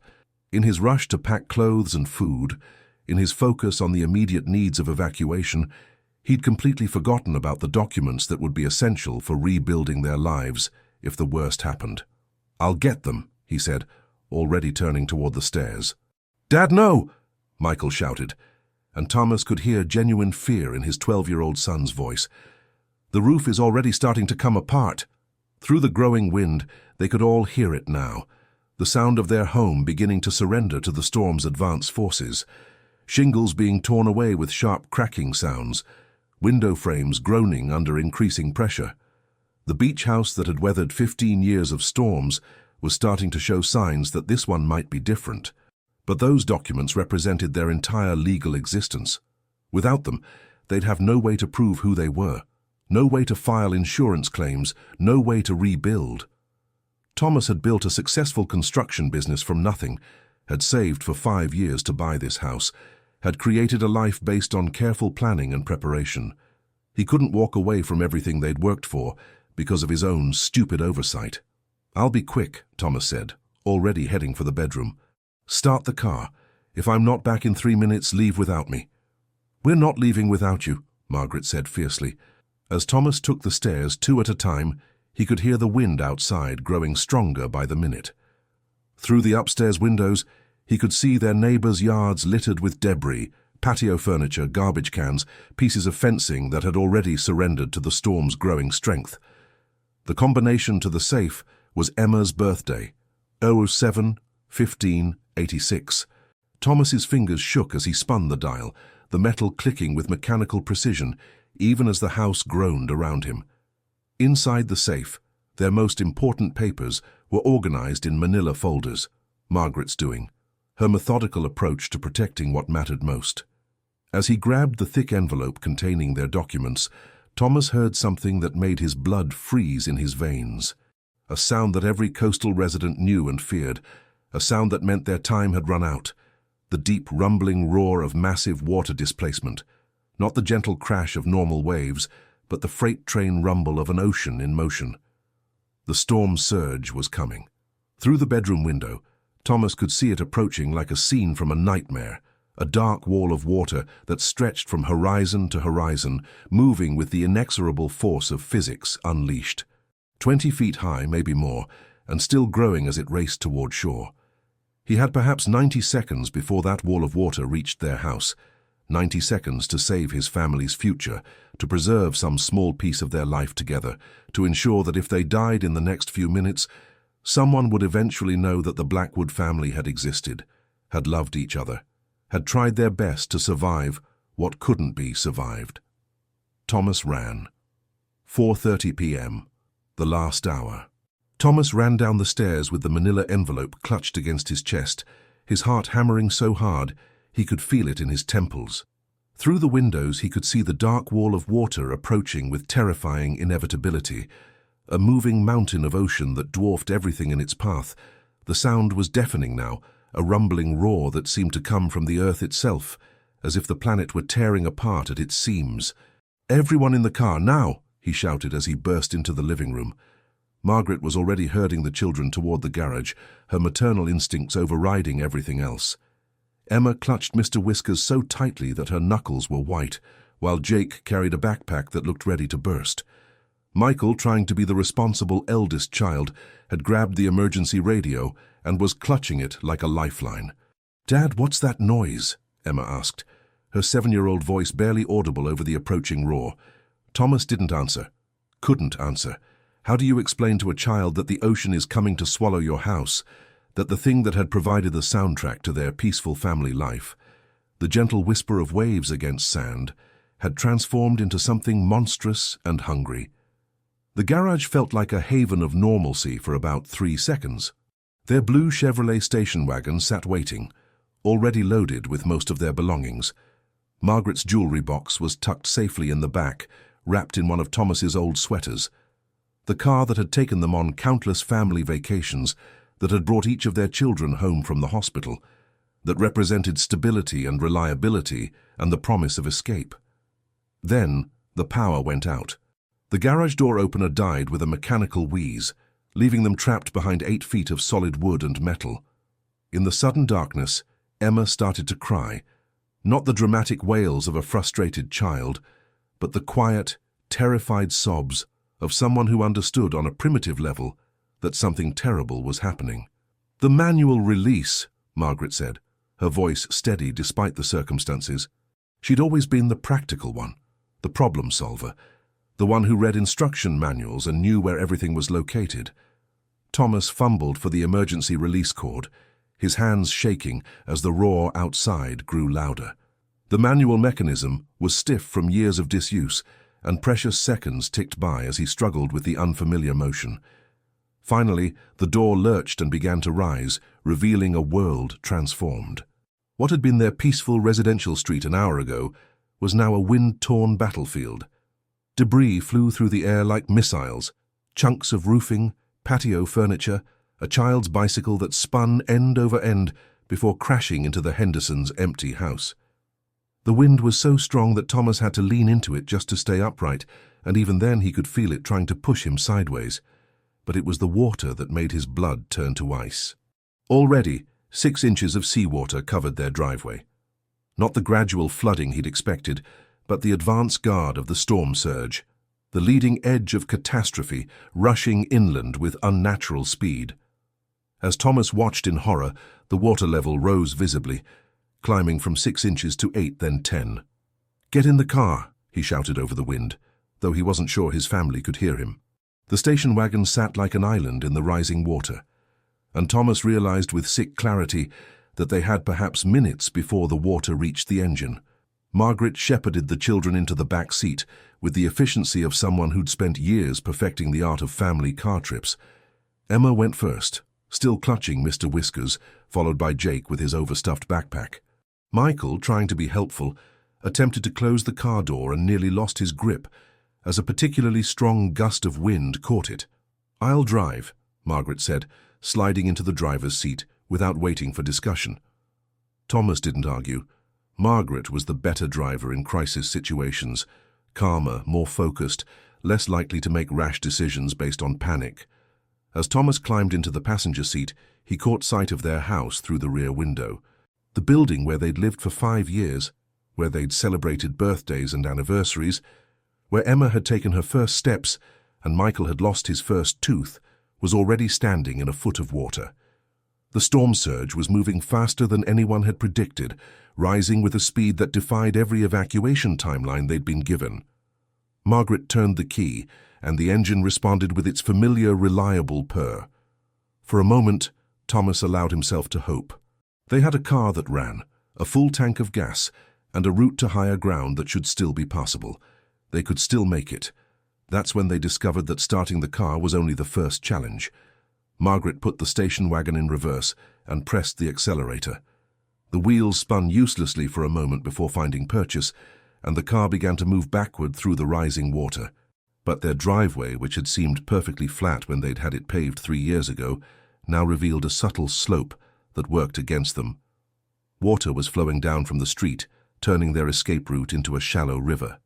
In his rush to pack clothes and food, in his focus on the immediate needs of evacuation, he'd completely forgotten about the documents that would be essential for rebuilding their lives if the worst happened. "I'll get them," he said, already turning toward the stairs. "Dad, no!" Michael shouted, and Thomas could hear genuine fear in his 12-year-old son's voice. The roof is already starting to come apart. Through the growing wind, they could all hear it now, the sound of their home beginning to surrender to the storm's advance forces. Shingles being torn away with sharp cracking sounds, window frames groaning under increasing pressure. The beach house that had weathered 15 years of storms was starting to show signs that this one might be different. But those documents represented their entire legal existence. Without them, they'd have no way to prove who they were, no way to file insurance claims, no way to rebuild. Thomas had built a successful construction business from nothing, had saved for 5 years to buy this house, had created a life based on careful planning and preparation. He couldn't walk away from everything they'd worked for because of his own stupid oversight. "I'll be quick," Thomas said, already heading for the bedroom. "Start the car. If I'm not back in 3 minutes, leave without me." "We're not leaving without you," Margaret said fiercely. As Thomas took the stairs 2 at a time, he could hear the wind outside growing stronger by the minute. Through the upstairs windows, he could see their neighbors' yards littered with debris, patio furniture, garbage cans, pieces of fencing that had already surrendered to the storm's growing strength. The combination to the safe was Emma's birthday, 07-15-86. Thomas's fingers shook as he spun the dial, the metal clicking with mechanical precision, even as the house groaned around him. Inside the safe, their most important papers were organized in manila folders. Margaret's doing, her methodical approach to protecting what mattered most. As he grabbed the thick envelope containing their documents, Thomas heard something that made his blood freeze in his veins. A sound that every coastal resident knew and feared, a sound that meant their time had run out. The deep rumbling roar of massive water displacement. Not the gentle crash of normal waves, but the freight train rumble of an ocean in motion. The storm surge was coming. Through the bedroom window, Thomas could see it approaching like a scene from a nightmare, a dark wall of water that stretched from horizon to horizon, moving with the inexorable force of physics unleashed. 20 feet high, maybe more, and still growing as it raced toward shore. He had perhaps 90 seconds before that wall of water reached their house. 90 seconds to save his family's future, to preserve some small piece of their life together, to ensure that if they died in the next few minutes, someone would eventually know that the Blackwood family had existed, had loved each other, had tried their best to survive what couldn't be survived. Thomas ran. 4:30 p.m., the last hour. Thomas ran down the stairs with the manila envelope clutched against his chest, his heart hammering so hard he could feel it in his temples. Through the windows he could see the dark wall of water approaching with terrifying inevitability, a moving mountain of ocean that dwarfed everything in its path. The sound was deafening now, a rumbling roar that seemed to come from the earth itself, as if the planet were tearing apart at its seams. "Everyone in the car, now!" he shouted as he burst into the living room. Margaret was already herding the children toward the garage, her maternal instincts overriding everything else. Emma clutched Mr. Whiskers so tightly that her knuckles were white, while Jake carried a backpack that looked ready to burst. Michael, trying to be the responsible eldest child, had grabbed the emergency radio and was clutching it like a lifeline. "Dad, what's that noise?" Emma asked, her 7-year-old voice barely audible over the approaching roar. Thomas didn't answer. Couldn't answer. How do you explain to a child that the ocean is coming to swallow your house, that the thing that had provided the soundtrack to their peaceful family life, the gentle whisper of waves against sand, had transformed into something monstrous and hungry? The garage felt like a haven of normalcy for about 3 seconds. Their blue Chevrolet station wagon sat waiting, already loaded with most of their belongings. Margaret's jewelry box was tucked safely in the back, wrapped in one of Thomas's old sweaters. The car that had taken them on countless family vacations, that had brought each of their children home from the hospital, that represented stability and reliability and the promise of escape. Then the power went out. The garage door opener died with a mechanical wheeze, leaving them trapped behind 8 feet of solid wood and metal. In the sudden darkness, Emma started to cry, not the dramatic wails of a frustrated child, but the quiet, terrified sobs of someone who understood on a primitive level that something terrible was happening. "The manual release," Margaret said, her voice steady despite the circumstances. She'd always been the practical one, the problem solver, the one who read instruction manuals and knew where everything was located. Thomas fumbled for the emergency release cord, his hands shaking as the roar outside grew louder. The manual mechanism was stiff from years of disuse, and precious seconds ticked by as he struggled with the unfamiliar motion. Finally, the door lurched and began to rise, revealing a world transformed. What had been their peaceful residential street an hour ago was now a wind-torn battlefield. Debris flew through the air like missiles, chunks of roofing, patio furniture, a child's bicycle that spun end over end before crashing into the Hendersons' empty house. The wind was so strong that Thomas had to lean into it just to stay upright, and even then he could feel it trying to push him sideways. But it was the water that made his blood turn to ice. Already, 6 inches of seawater covered their driveway. Not the gradual flooding he'd expected, but the advance guard of the storm surge, the leading edge of catastrophe rushing inland with unnatural speed. As Thomas watched in horror, the water level rose visibly, climbing from 6 inches to 8, then 10. "Get in the car," he shouted over the wind, though he wasn't sure his family could hear him. The station wagon sat like an island in the rising water, and Thomas realized with sick clarity that they had perhaps minutes before the water reached the engine. Margaret shepherded the children into the back seat with the efficiency of someone who'd spent years perfecting the art of family car trips. Emma went first, still clutching Mr. Whiskers, followed by Jake with his overstuffed backpack. Michael, trying to be helpful, attempted to close the car door and nearly lost his grip as a particularly strong gust of wind caught it. "I'll drive," Margaret said, sliding into the driver's seat without waiting for discussion. Thomas didn't argue. Margaret was the better driver in crisis situations, calmer, more focused, less likely to make rash decisions based on panic. As Thomas climbed into the passenger seat, he caught sight of their house through the rear window. The building where they'd lived for 5 years, where they'd celebrated birthdays and anniversaries, where Emma had taken her first steps and Michael had lost his first tooth, was already standing in a foot of water. The storm surge was moving faster than anyone had predicted, rising with a speed that defied every evacuation timeline they'd been given. Margaret turned the key, and the engine responded with its familiar, reliable purr. For a moment, Thomas allowed himself to hope. They had a car that ran, a full tank of gas, and a route to higher ground that should still be possible. They could still make it. That's when they discovered that starting the car was only the first challenge. Margaret put the station wagon in reverse and pressed the accelerator. The wheels spun uselessly for a moment before finding purchase, and the car began to move backward through the rising water. But their driveway, which had seemed perfectly flat when they'd had it paved 3 years ago, now revealed a subtle slope that worked against them. Water was flowing down from the street, turning their escape route into a shallow river.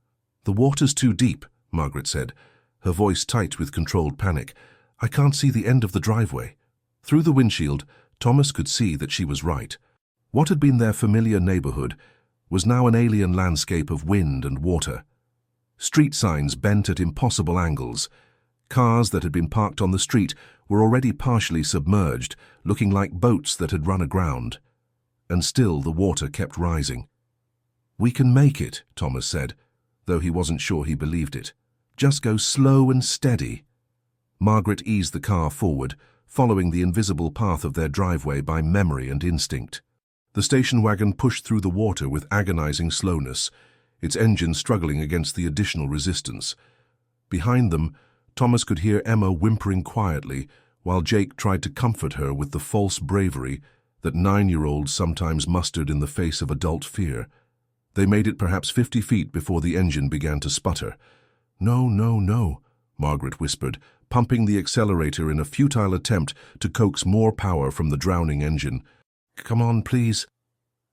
"The water's too deep," Margaret said, her voice tight with controlled panic. "I can't see the end of the driveway." Through the windshield, Thomas could see that she was right. What had been their familiar neighborhood was now an alien landscape of wind and water. Street signs bent at impossible angles. Cars that had been parked on the street were already partially submerged, looking like boats that had run aground. And still the water kept rising. "We can make it," Thomas said, though he wasn't sure he believed it. "Just go slow and steady." Margaret eased the car forward, following the invisible path of their driveway by memory and instinct. The station wagon pushed through the water with agonizing slowness, its engine struggling against the additional resistance. Behind them, Thomas could hear Emma whimpering quietly, while Jake tried to comfort her with the false bravery that 9-year-olds sometimes mustered in the face of adult fear. They made it perhaps 50 feet before the engine began to sputter. "No, no, no," Margaret whispered, pumping the accelerator in a futile attempt to coax more power from the drowning engine. "Come on, please."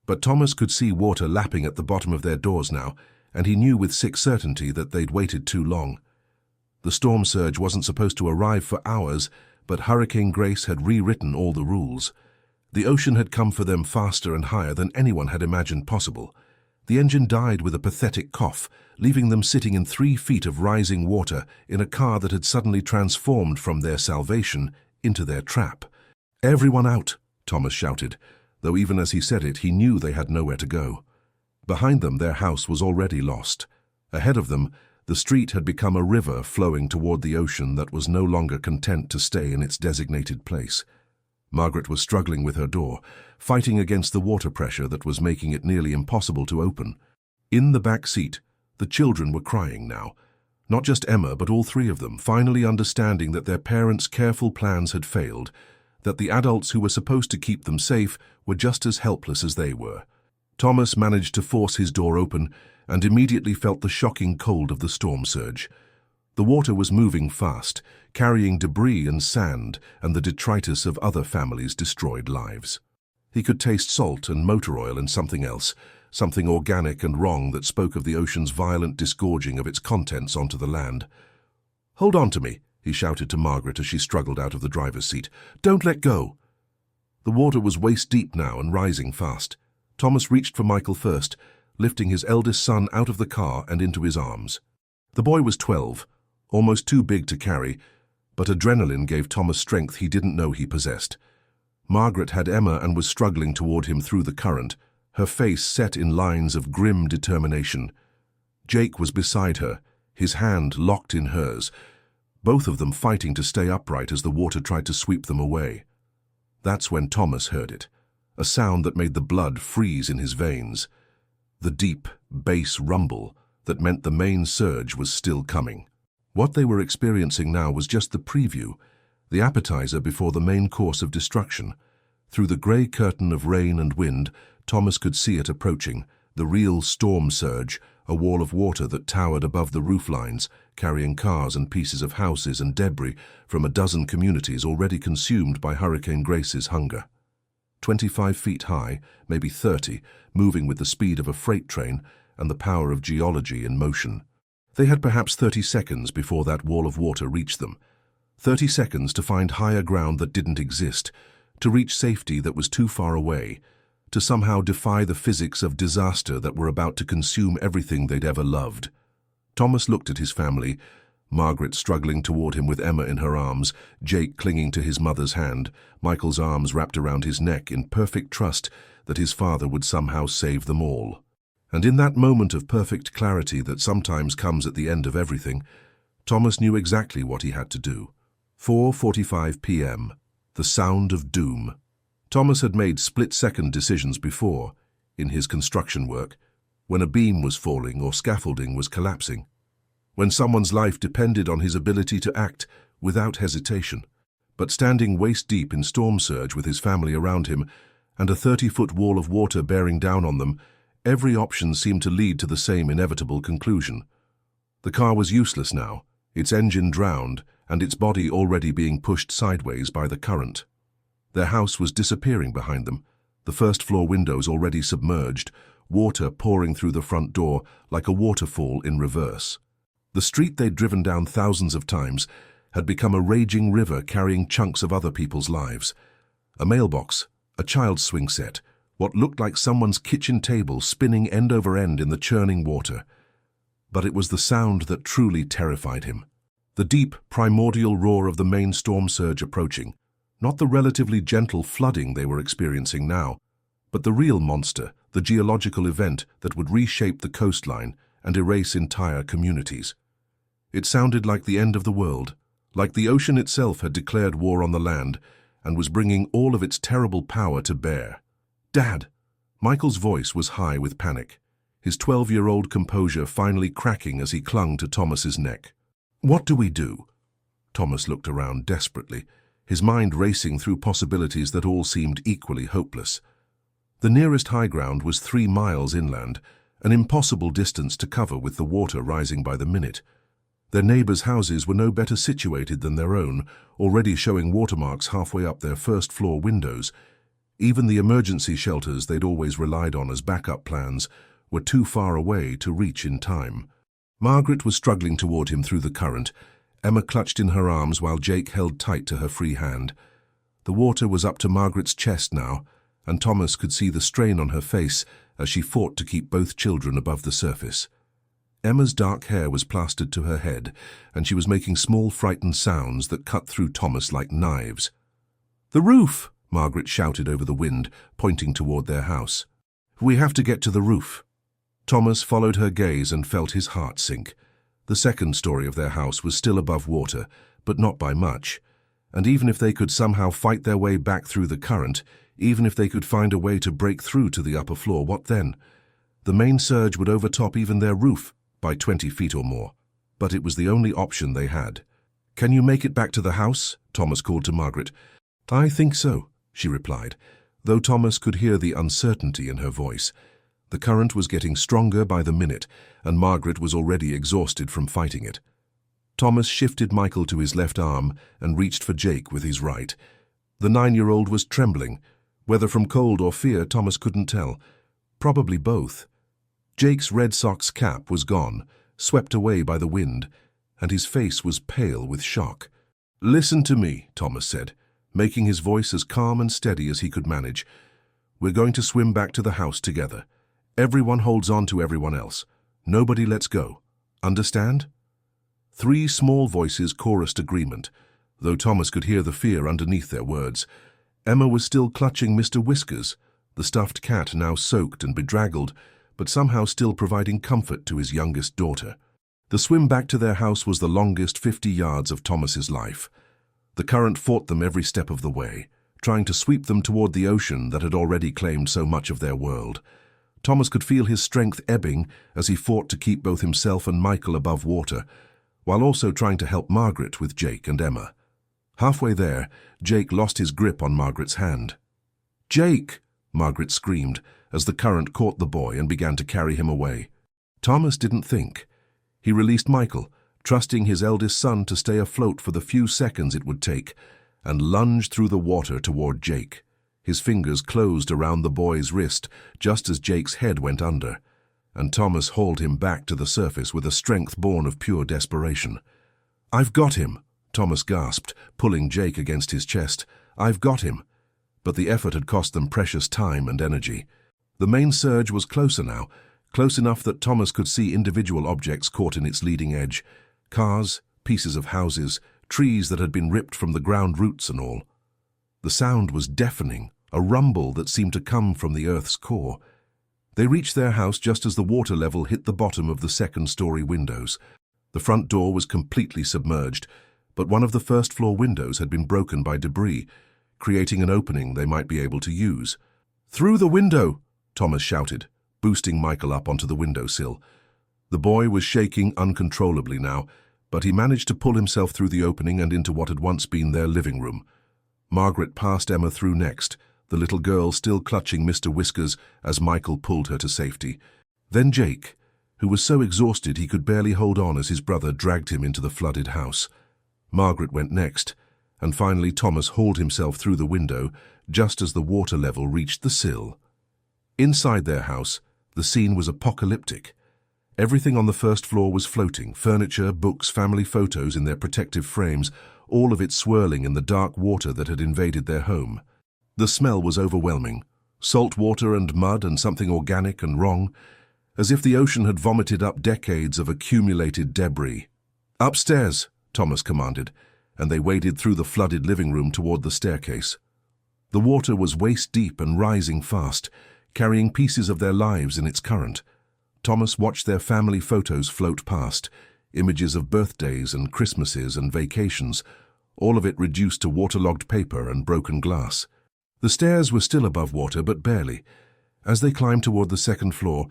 But Thomas could see water lapping at the bottom of their doors now, and he knew with sick certainty that they'd waited too long. The storm surge wasn't supposed to arrive for hours, but Hurricane Grace had rewritten all the rules. The ocean had come for them faster and higher than anyone had imagined possible. The engine died with a pathetic cough, leaving them sitting in 3 feet of rising water in a car that had suddenly transformed from their salvation into their trap. "Everyone out," Thomas shouted, though even as he said it, he knew they had nowhere to go. Behind them, their house was already lost. Ahead of them, The street had become a river flowing toward the ocean that was no longer content to stay in its designated place. Margaret was struggling with her door, fighting against the water pressure that was making it nearly impossible to open. In the back seat, the children were crying now. Not just Emma, but all three of them, finally understanding that their parents' careful plans had failed, that the adults who were supposed to keep them safe were just as helpless as they were. Thomas managed to force his door open and immediately felt the shocking cold of the storm surge. The water was moving fast, carrying debris and sand and the detritus of other families' destroyed lives. He could taste salt and motor oil and something else, something organic and wrong that spoke of the ocean's violent disgorging of its contents onto the land. "Hold on to me," he shouted to Margaret as she struggled out of the driver's seat. "Don't let go." The water was waist-deep now and rising fast. Thomas reached for Michael first, lifting his eldest son out of the car and into his arms. The boy was 12, almost too big to carry, but adrenaline gave Thomas strength he didn't know he possessed. Margaret had Emma and was struggling toward him through the current, her face set in lines of grim determination. Jake was beside her, his hand locked in hers, both of them fighting to stay upright as the water tried to sweep them away. That's when Thomas heard it, a sound that made the blood freeze in his veins. The deep, bass rumble that meant the main surge was still coming. What they were experiencing now was just the preview, the appetizer before the main course of destruction. Through the grey curtain of rain and wind, Thomas could see it approaching, the real storm surge, a wall of water that towered above the roof lines, carrying cars and pieces of houses and debris from a dozen communities already consumed by Hurricane Grace's hunger. 25 feet high, maybe 30, moving with the speed of a freight train and the power of geology in motion. They had perhaps 30 seconds before that wall of water reached them. 30 seconds to find higher ground that didn't exist, to reach safety that was too far away, to somehow defy the physics of disaster that were about to consume everything they'd ever loved. Thomas looked at his family, Margaret struggling toward him with Emma in her arms, Jake clinging to his mother's hand, Michael's arms wrapped around his neck in perfect trust that his father would somehow save them all. And in that moment of perfect clarity that sometimes comes at the end of everything, Thomas knew exactly what he had to do. 4:45 p.m. The sound of doom. Thomas had made split-second decisions before, in his construction work, when a beam was falling or scaffolding was collapsing, when someone's life depended on his ability to act without hesitation. But standing waist-deep in storm surge with his family around him and a 30-foot wall of water bearing down on them, every option seemed to lead to the same inevitable conclusion. The car was useless now, its engine drowned and its body already being pushed sideways by the current. Their house was disappearing behind them, the first-floor windows already submerged, water pouring through the front door like a waterfall in reverse. The street they'd driven down thousands of times had become a raging river carrying chunks of other people's lives. A mailbox, a child's swing set, what looked like someone's kitchen table spinning end over end in the churning water. But it was the sound that truly terrified him. The deep, primordial roar of the main storm surge approaching, not the relatively gentle flooding they were experiencing now, but the real monster, the geological event that would reshape the coastline and erase entire communities. It sounded like the end of the world, like the ocean itself had declared war on the land and was bringing all of its terrible power to bear. "Dad!" Michael's voice was high with panic, his 12-year-old composure finally cracking as he clung to Thomas's neck. "What do we do?" Thomas looked around desperately, his mind racing through possibilities that all seemed equally hopeless. The nearest high ground was 3 miles inland, an impossible distance to cover with the water rising by the minute. Their neighbors' houses were no better situated than their own, already showing watermarks halfway up their first-floor windows. Even the emergency shelters they'd always relied on as backup plans were too far away to reach in time. Margaret was struggling toward him through the current, Emma clutched in her arms while Jake held tight to her free hand. The water was up to Margaret's chest now, and Thomas could see the strain on her face as she fought to keep both children above the surface. Emma's dark hair was plastered to her head, and she was making small, frightened sounds that cut through Thomas like knives. "The roof!" Margaret shouted over the wind, pointing toward their house. "We have to get to the roof." Thomas followed her gaze and felt his heart sink. The second story of their house was still above water, but not by much. And even if they could somehow fight their way back through the current, even if they could find a way to break through to the upper floor, what then? The main surge would overtop even their roof by 20 feet or more. But it was the only option they had. "Can you make it back to the house?" Thomas called to Margaret. "I think so," she replied, though Thomas could hear the uncertainty in her voice. The current was getting stronger by the minute, and Margaret was already exhausted from fighting it. Thomas shifted Michael to his left arm and reached for Jake with his right. The 9-year-old was trembling. Whether from cold or fear, Thomas couldn't tell. Probably both. Jake's Red Sox cap was gone, swept away by the wind, and his face was pale with shock. "Listen to me," Thomas said, making his voice as calm and steady as he could manage. "We're going to swim back to the house together. Everyone holds on to everyone else. Nobody lets go. Understand?" 3 small voices chorused agreement, though Thomas could hear the fear underneath their words. Emma was still clutching Mr. Whiskers, the stuffed cat now soaked and bedraggled, but somehow still providing comfort to his youngest daughter. The swim back to their house was the longest 50 yards of Thomas's life. The current fought them every step of the way, trying to sweep them toward the ocean that had already claimed so much of their world. Thomas could feel his strength ebbing as he fought to keep both himself and Michael above water, while also trying to help Margaret with Jake and Emma. Halfway there, Jake lost his grip on Margaret's hand. "Jake!" Margaret screamed as the current caught the boy and began to carry him away. Thomas didn't think. He released Michael, trusting his eldest son to stay afloat for the few seconds it would take, and lunged through the water toward Jake. His fingers closed around the boy's wrist just as Jake's head went under, and Thomas hauled him back to the surface with a strength born of pure desperation. "I've got him," Thomas gasped, pulling Jake against his chest. "I've got him." But the effort had cost them precious time and energy. The main surge was closer now, close enough that Thomas could see individual objects caught in its leading edge. Cars, pieces of houses, trees that had been ripped from the ground roots and all. The sound was deafening, a rumble that seemed to come from the earth's core. They reached their house just as the water level hit the bottom of the second-story windows. The front door was completely submerged, but one of the first-floor windows had been broken by debris, creating an opening they might be able to use. "Through the window!" Thomas shouted, boosting Michael up onto the windowsill. The boy was shaking uncontrollably now, but he managed to pull himself through the opening and into what had once been their living room. Margaret passed Emma through next, the little girl still clutching Mr. Whiskers as Michael pulled her to safety. Then Jake, who was so exhausted he could barely hold on as his brother dragged him into the flooded house. Margaret went next, and finally Thomas hauled himself through the window just as the water level reached the sill. Inside their house, the scene was apocalyptic. Everything on the first floor was floating, furniture, books, family photos in their protective frames, all of it swirling in the dark water that had invaded their home. The smell was overwhelming, salt water and mud and something organic and wrong, as if the ocean had vomited up decades of accumulated debris. "Upstairs," Thomas commanded, and they waded through the flooded living room toward the staircase. The water was waist-deep and rising fast, carrying pieces of their lives in its current. Thomas watched their family photos float past, images of birthdays and Christmases and vacations, all of it reduced to waterlogged paper and broken glass. The stairs were still above water, but barely. As they climbed toward the second floor,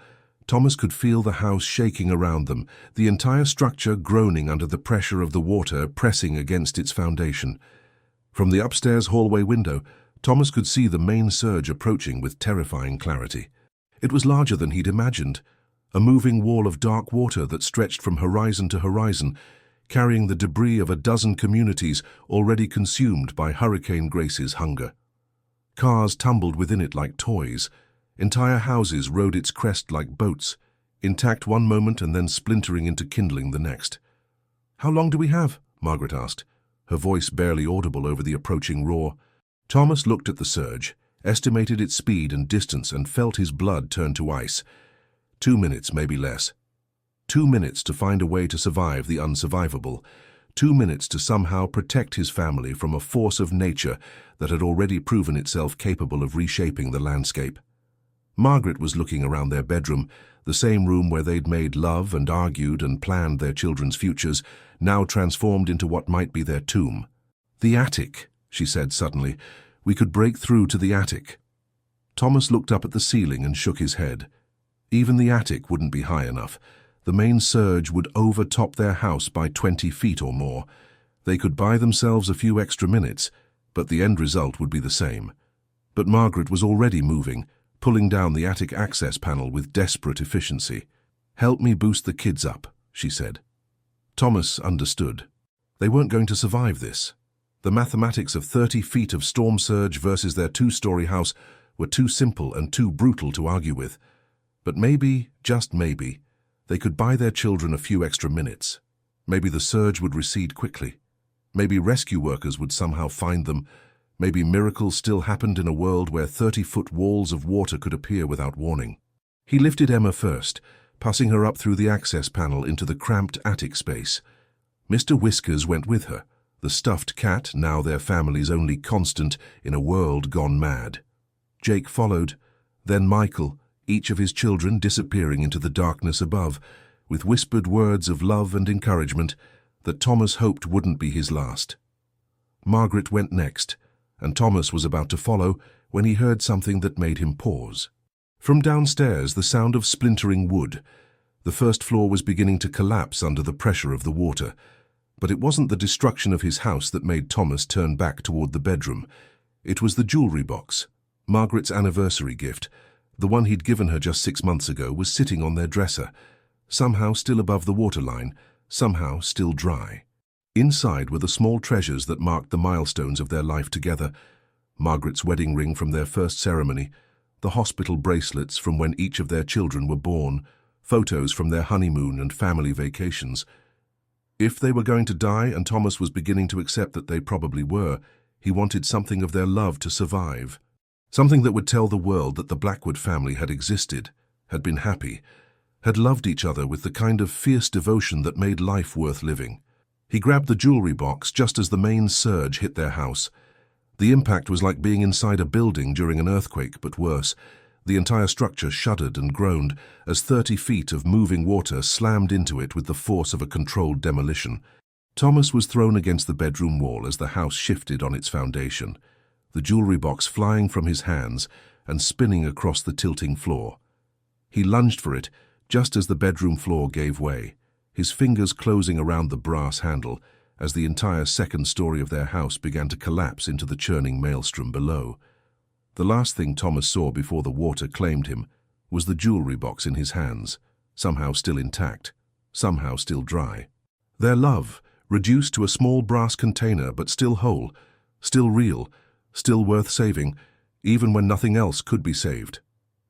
Thomas could feel the house shaking around them, the entire structure groaning under the pressure of the water pressing against its foundation. From the upstairs hallway window, Thomas could see the main surge approaching with terrifying clarity. It was larger than he'd imagined, a moving wall of dark water that stretched from horizon to horizon, carrying the debris of a dozen communities already consumed by Hurricane Grace's hunger. Cars tumbled within it like toys. Entire houses rode its crest like boats, intact one moment and then splintering into kindling the next. "How long do we have?" Margaret asked, her voice barely audible over the approaching roar. Thomas looked at the surge, estimated its speed and distance, and felt his blood turn to ice. 2 minutes, maybe less. 2 minutes to find a way to survive the unsurvivable. 2 minutes to somehow protect his family from a force of nature that had already proven itself capable of reshaping the landscape. Margaret was looking around their bedroom, the same room where they'd made love and argued and planned their children's futures, now transformed into what might be their tomb. "The attic," she said suddenly. "We could break through to the attic." Thomas looked up at the ceiling and shook his head. Even the attic wouldn't be high enough. The main surge would overtop their house by 20 feet or more. They could buy themselves a few extra minutes, but the end result would be the same. But Margaret was already moving, pulling down the attic access panel with desperate efficiency. "Help me boost the kids up," she said. Thomas understood. They weren't going to survive this. The mathematics of 30 feet of storm surge versus their 2-story house were too simple and too brutal to argue with. But maybe, just maybe, they could buy their children a few extra minutes. Maybe the surge would recede quickly. Maybe rescue workers would somehow find them. Maybe miracles still happened in a world where 30-foot walls of water could appear without warning. He lifted Emma first, passing her up through the access panel into the cramped attic space. Mr. Whiskers went with her, the stuffed cat, now their family's only constant in a world gone mad. Jake followed, then Michael, each of his children disappearing into the darkness above, with whispered words of love and encouragement that Thomas hoped wouldn't be his last. Margaret went next, and Thomas was about to follow when he heard something that made him pause. From downstairs, the sound of splintering wood. The first floor was beginning to collapse under the pressure of the water, but it wasn't the destruction of his house that made Thomas turn back toward the bedroom. It was the jewelry box. Margaret's anniversary gift, the one he'd given her just 6 months ago, was sitting on their dresser, somehow still above the waterline, somehow still dry. Inside were the small treasures that marked the milestones of their life together: Margaret's wedding ring from their first ceremony, the hospital bracelets from when each of their children were born, photos from their honeymoon and family vacations. If they were going to die, and Thomas was beginning to accept that they probably were, he wanted something of their love to survive. Something that would tell the world that the Blackwood family had existed, had been happy, had loved each other with the kind of fierce devotion that made life worth living. He grabbed the jewelry box just as the main surge hit their house. The impact was like being inside a building during an earthquake, but worse. The entire structure shuddered and groaned as 30 feet of moving water slammed into it with the force of a controlled demolition. Thomas was thrown against the bedroom wall as the house shifted on its foundation, the jewelry box flying from his hands and spinning across the tilting floor. He lunged for it just as the bedroom floor gave way, his fingers closing around the brass handle as the entire second story of their house began to collapse into the churning maelstrom below. The last thing Thomas saw before the water claimed him was the jewelry box in his hands, somehow still intact, somehow still dry. Their love, reduced to a small brass container but still whole, still real, still worth saving, even when nothing else could be saved.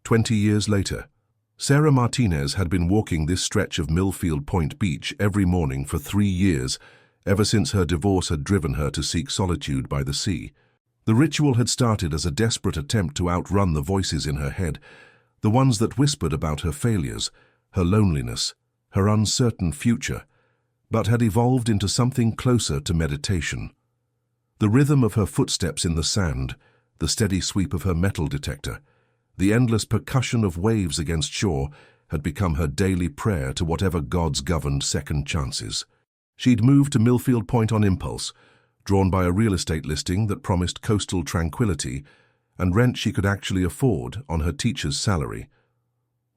20 years later, Sarah Martinez had been walking this stretch of Millfield Point Beach every morning for 3 years, ever since her divorce had driven her to seek solitude by the sea. The ritual had started as a desperate attempt to outrun the voices in her head, the ones that whispered about her failures, her loneliness, her uncertain future, but had evolved into something closer to meditation. The rhythm of her footsteps in the sand, the steady sweep of her metal detector, the endless percussion of waves against shore had become her daily prayer to whatever gods governed second chances. She'd moved to Millfield Point on impulse, drawn by a real estate listing that promised coastal tranquility and rent she could actually afford on her teacher's salary.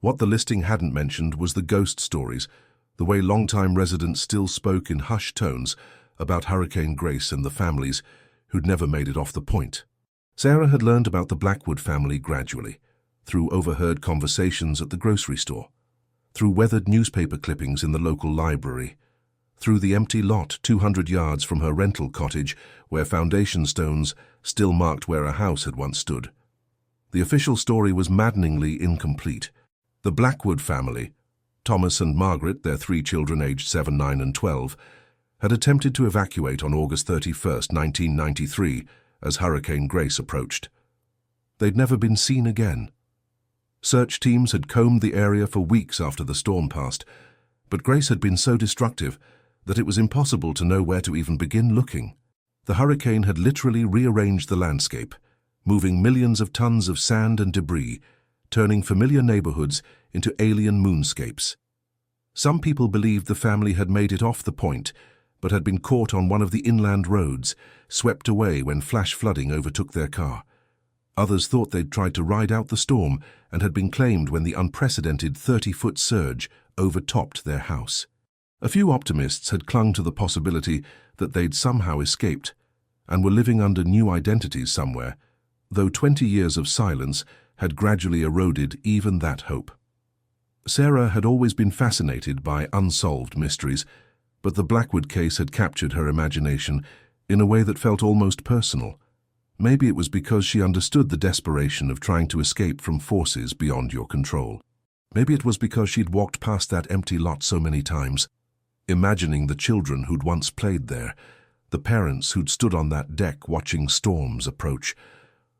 What the listing hadn't mentioned was the ghost stories, the way longtime residents still spoke in hushed tones about Hurricane Grace and the families who'd never made it off the point. Sarah had learned about the Blackwood family gradually, through overheard conversations at the grocery store, through weathered newspaper clippings in the local library, through the empty lot 200 yards from her rental cottage where foundation stones still marked where a house had once stood. The official story was maddeningly incomplete. The Blackwood family, Thomas and Margaret, their 3 children aged 7, 9 and 12, had attempted to evacuate on August 31st, 1993, as Hurricane Grace approached. They'd never been seen again. Search teams had combed the area for weeks after the storm passed, but Grace had been so destructive that it was impossible to know where to even begin looking. The hurricane had literally rearranged the landscape, moving millions of tons of sand and debris, turning familiar neighborhoods into alien moonscapes. Some people believed the family had made it off the point, but had been caught on one of the inland roads, swept away when flash flooding overtook their car. Others thought they'd tried to ride out the storm and had been claimed when the unprecedented 30-foot surge overtopped their house. A few optimists had clung to the possibility that they'd somehow escaped and were living under new identities somewhere, though 20 years of silence had gradually eroded even that hope. Sarah had always been fascinated by unsolved mysteries, but the Blackwood case had captured her imagination in a way that felt almost personal. Maybe it was because she understood the desperation of trying to escape from forces beyond your control. Maybe it was because she'd walked past that empty lot so many times, imagining the children who'd once played there, the parents who'd stood on that deck watching storms approach.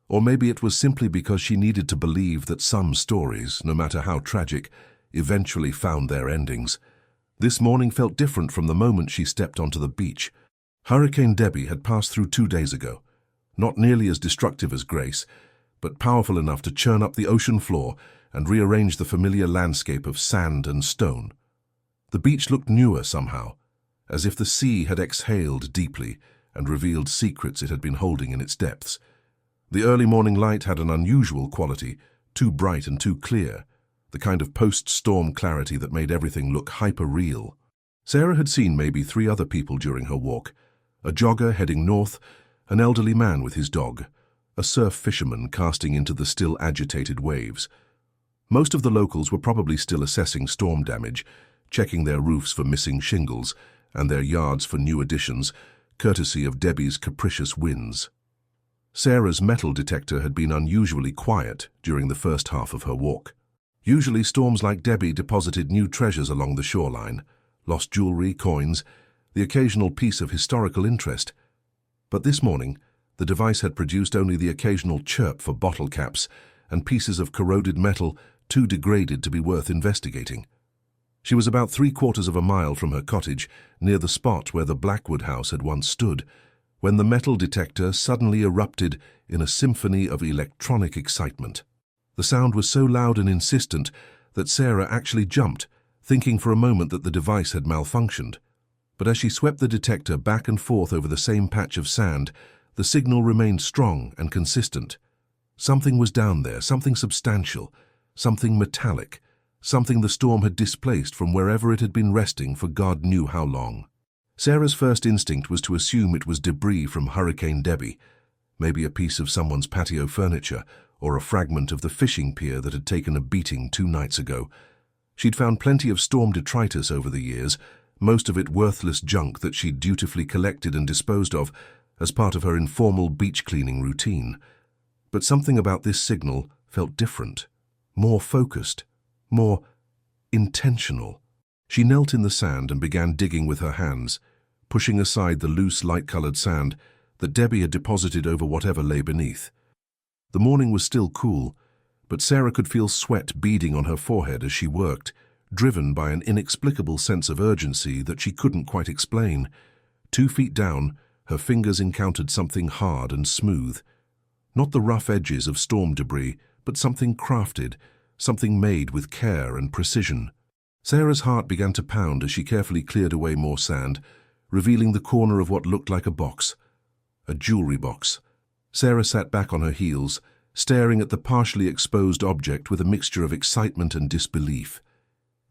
Or maybe it was simply because she needed to believe that some stories, no matter how tragic, eventually found their endings. This morning felt different from the moment she stepped onto the beach. Hurricane Debbie had passed through 2 days ago, not nearly as destructive as Grace, but powerful enough to churn up the ocean floor and rearrange the familiar landscape of sand and stone. The beach looked newer somehow, as if the sea had exhaled deeply and revealed secrets it had been holding in its depths. The early morning light had an unusual quality, too bright and too clear, the kind of post-storm clarity that made everything look hyper-real. Sarah had seen maybe 3 other people during her walk: a jogger heading north, an elderly man with his dog, a surf fisherman casting into the still agitated waves. Most of the locals were probably still assessing storm damage, checking their roofs for missing shingles and their yards for new additions, courtesy of Debbie's capricious winds. Sarah's metal detector had been unusually quiet during the first half of her walk. Usually storms like Debbie deposited new treasures along the shoreline, lost jewelry, coins, the occasional piece of historical interest. But this morning, the device had produced only the occasional chirp for bottle caps and pieces of corroded metal too degraded to be worth investigating. She was about 3/4 of a mile from her cottage, near the spot where the Blackwood house had once stood, when the metal detector suddenly erupted in a symphony of electronic excitement. The sound was so loud and insistent that Sarah actually jumped, thinking for a moment that the device had malfunctioned. But as she swept the detector back and forth over the same patch of sand, the signal remained strong and consistent. Something was down there, something substantial, something metallic, something the storm had displaced from wherever it had been resting for God knew how long. Sarah's first instinct was to assume it was debris from Hurricane Debbie, maybe a piece of someone's patio furniture or a fragment of the fishing pier that had taken a beating 2 nights ago. She'd found plenty of storm detritus over the years, most of it worthless junk that she'd dutifully collected and disposed of as part of her informal beach cleaning routine. But something about this signal felt different, more focused, more intentional. She knelt in the sand and began digging with her hands, pushing aside the loose, light-colored sand that Debbie had deposited over whatever lay beneath. The morning was still cool, but Sarah could feel sweat beading on her forehead as she worked, driven by an inexplicable sense of urgency that she couldn't quite explain. 2 feet down, her fingers encountered something hard and smooth. Not the rough edges of storm debris, but something crafted, something made with care and precision. Sarah's heart began to pound as she carefully cleared away more sand, revealing the corner of what looked like a box. A jewelry box. Sarah sat back on her heels, staring at the partially exposed object with a mixture of excitement and disbelief.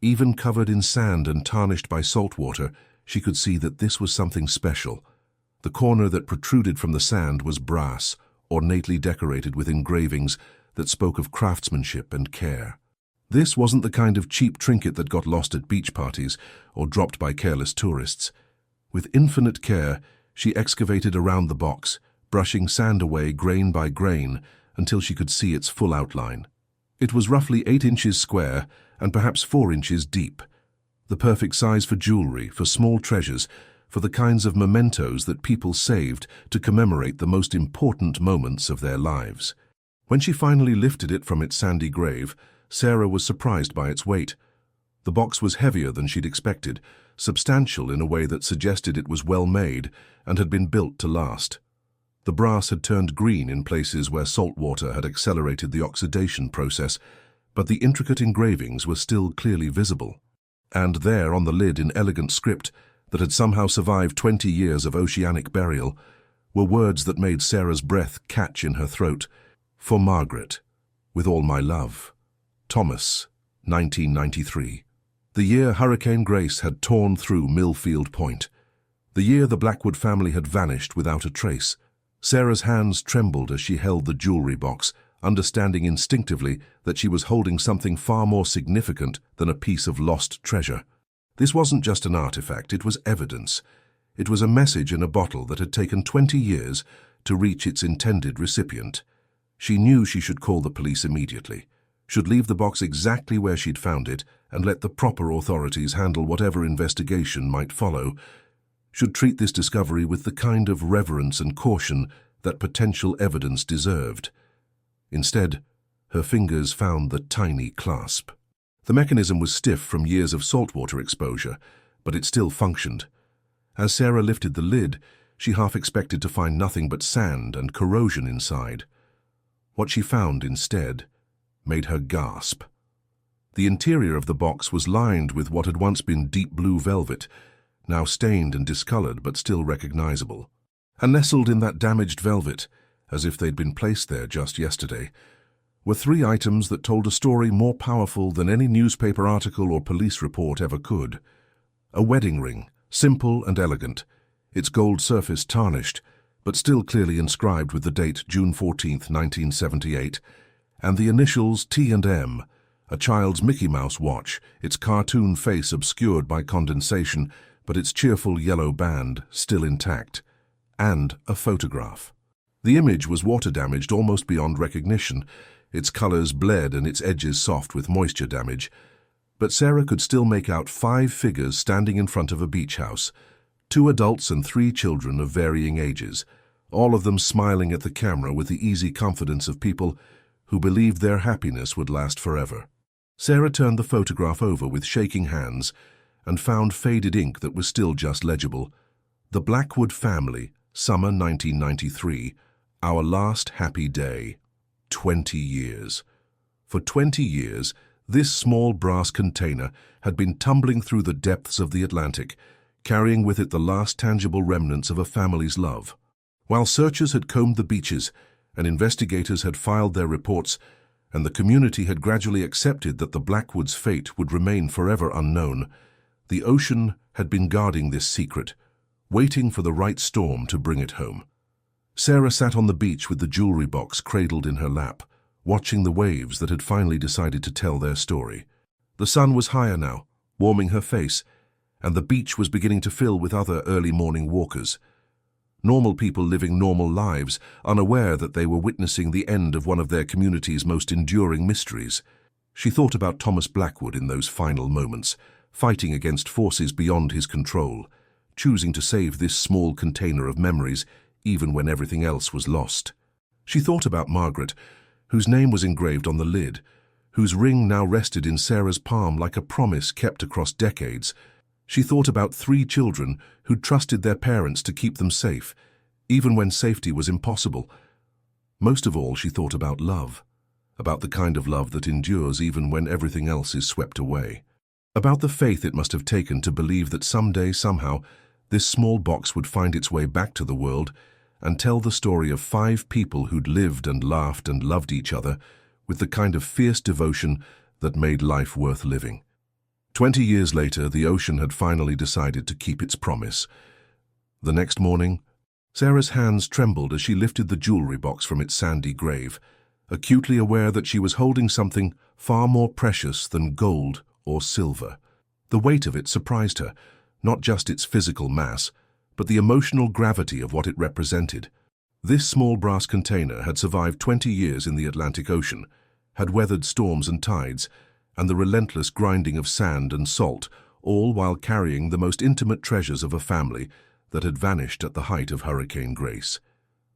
Even covered in sand and tarnished by salt water, she could see that this was something special. The corner that protruded from the sand was brass, ornately decorated with engravings that spoke of craftsmanship and care. This wasn't the kind of cheap trinket that got lost at beach parties or dropped by careless tourists. With infinite care, she excavated around the box, brushing sand away grain by grain until she could see its full outline. It was roughly 8 inches square and perhaps 4 inches deep, the perfect size for jewelry, for small treasures, for the kinds of mementos that people saved to commemorate the most important moments of their lives. When she finally lifted it from its sandy grave, Sarah was surprised by its weight. The box was heavier than she'd expected, substantial in a way that suggested it was well made and had been built to last. The brass had turned green in places where salt water had accelerated the oxidation process, but the intricate engravings were still clearly visible. And there on the lid in elegant script that had somehow survived 20 years of oceanic burial were words that made Sarah's breath catch in her throat. For Margaret, with all my love. Thomas, 1993. The year Hurricane Grace had torn through Millfield Point. The year the Blackwood family had vanished without a trace. Sarah's hands trembled as she held the jewelry box, understanding instinctively that she was holding something far more significant than a piece of lost treasure. This wasn't just an artifact, it was evidence. It was a message in a bottle that had taken 20 years to reach its intended recipient. She knew she should call the police immediately, should leave the box exactly where she'd found it and let the proper authorities handle whatever investigation might follow, should treat this discovery with the kind of reverence and caution that potential evidence deserved. Instead, her fingers found the tiny clasp. The mechanism was stiff from years of saltwater exposure, but it still functioned. As Sarah lifted the lid, she half expected to find nothing but sand and corrosion inside. What she found instead made her gasp. The interior of the box was lined with what had once been deep blue velvet, now stained and discolored but still recognizable. And nestled in that damaged velvet, as if they'd been placed there just yesterday, were 3 items that told a story more powerful than any newspaper article or police report ever could. A wedding ring, simple and elegant, its gold surface tarnished, but still clearly inscribed with the date June 14th, 1978, and the initials T&M, a child's Mickey Mouse watch, its cartoon face obscured by condensation, but its cheerful yellow band still intact, and a photograph. The image was water-damaged almost beyond recognition, its colors bled and its edges soft with moisture damage, but Sarah could still make out 5 figures standing in front of a beach house, 2 adults and 3 children of varying ages, all of them smiling at the camera with the easy confidence of people who believed their happiness would last forever. Sarah turned the photograph over with shaking hands and found faded ink that was still just legible. The Blackwood family, summer 1993, our last happy day. 20 years. For 20 years, this small brass container had been tumbling through the depths of the Atlantic, carrying with it the last tangible remnants of a family's love. While searchers had combed the beaches, and investigators had filed their reports, and the community had gradually accepted that the Blackwoods' fate would remain forever unknown, the ocean had been guarding this secret, waiting for the right storm to bring it home. Sarah sat on the beach with the jewelry box cradled in her lap, watching the waves that had finally decided to tell their story. The sun was higher now, warming her face, and the beach was beginning to fill with other early morning walkers. Normal people living normal lives, unaware that they were witnessing the end of one of their community's most enduring mysteries. She thought about Thomas Blackwood in those final moments, fighting against forces beyond his control, choosing to save this small container of memories even when everything else was lost. She thought about Margaret, whose name was engraved on the lid, whose ring now rested in Sarah's palm like a promise kept across decades. She thought about 3 children who'd trusted their parents to keep them safe, even when safety was impossible. Most of all, she thought about love, about the kind of love that endures even when everything else is swept away. About the faith it must have taken to believe that someday, somehow, this small box would find its way back to the world and tell the story of 5 people who'd lived and laughed and loved each other with the kind of fierce devotion that made life worth living. 20 years later, the ocean had finally decided to keep its promise. The next morning, Sarah's hands trembled as she lifted the jewelry box from its sandy grave, acutely aware that she was holding something far more precious than gold or silver. The weight of it surprised her, not just its physical mass, but the emotional gravity of what it represented. This small brass container had survived 20 years in the Atlantic Ocean, had weathered storms and tides, and the relentless grinding of sand and salt, all while carrying the most intimate treasures of a family that had vanished at the height of Hurricane Grace.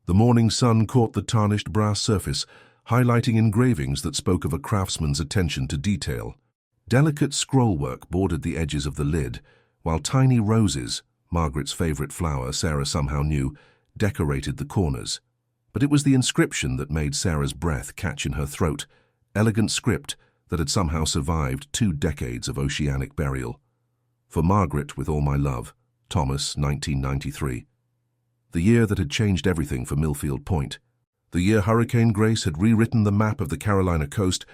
The morning sun caught the tarnished brass surface, highlighting engravings that spoke of a craftsman's attention to detail. Delicate scrollwork bordered the edges of the lid, while tiny roses, Margaret's favorite flower Sarah somehow knew, decorated the corners. But it was the inscription that made Sarah's breath catch in her throat, elegant script that had somehow survived 2 decades of oceanic burial. For Margaret, with all my love, Thomas, 1993. The year that had changed everything for Millfield Point. The year Hurricane Grace had rewritten the map of the Carolina coast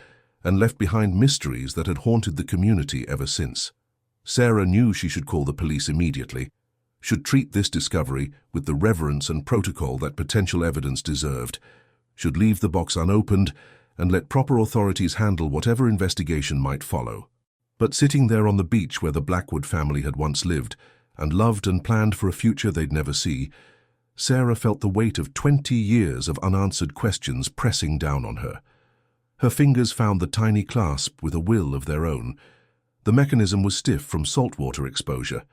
and left behind mysteries that had haunted the community ever since. Sarah knew she should call the police immediately, should treat this discovery with the reverence and protocol that potential evidence deserved, should leave the box unopened and let proper authorities handle whatever investigation might follow. But sitting there on the beach where the Blackwood family had once lived and loved and planned for a future they'd never see, Sarah felt the weight of 20 years of unanswered questions pressing down on her. Her fingers found the tiny clasp with a will of their own. The mechanism was stiff from saltwater exposure,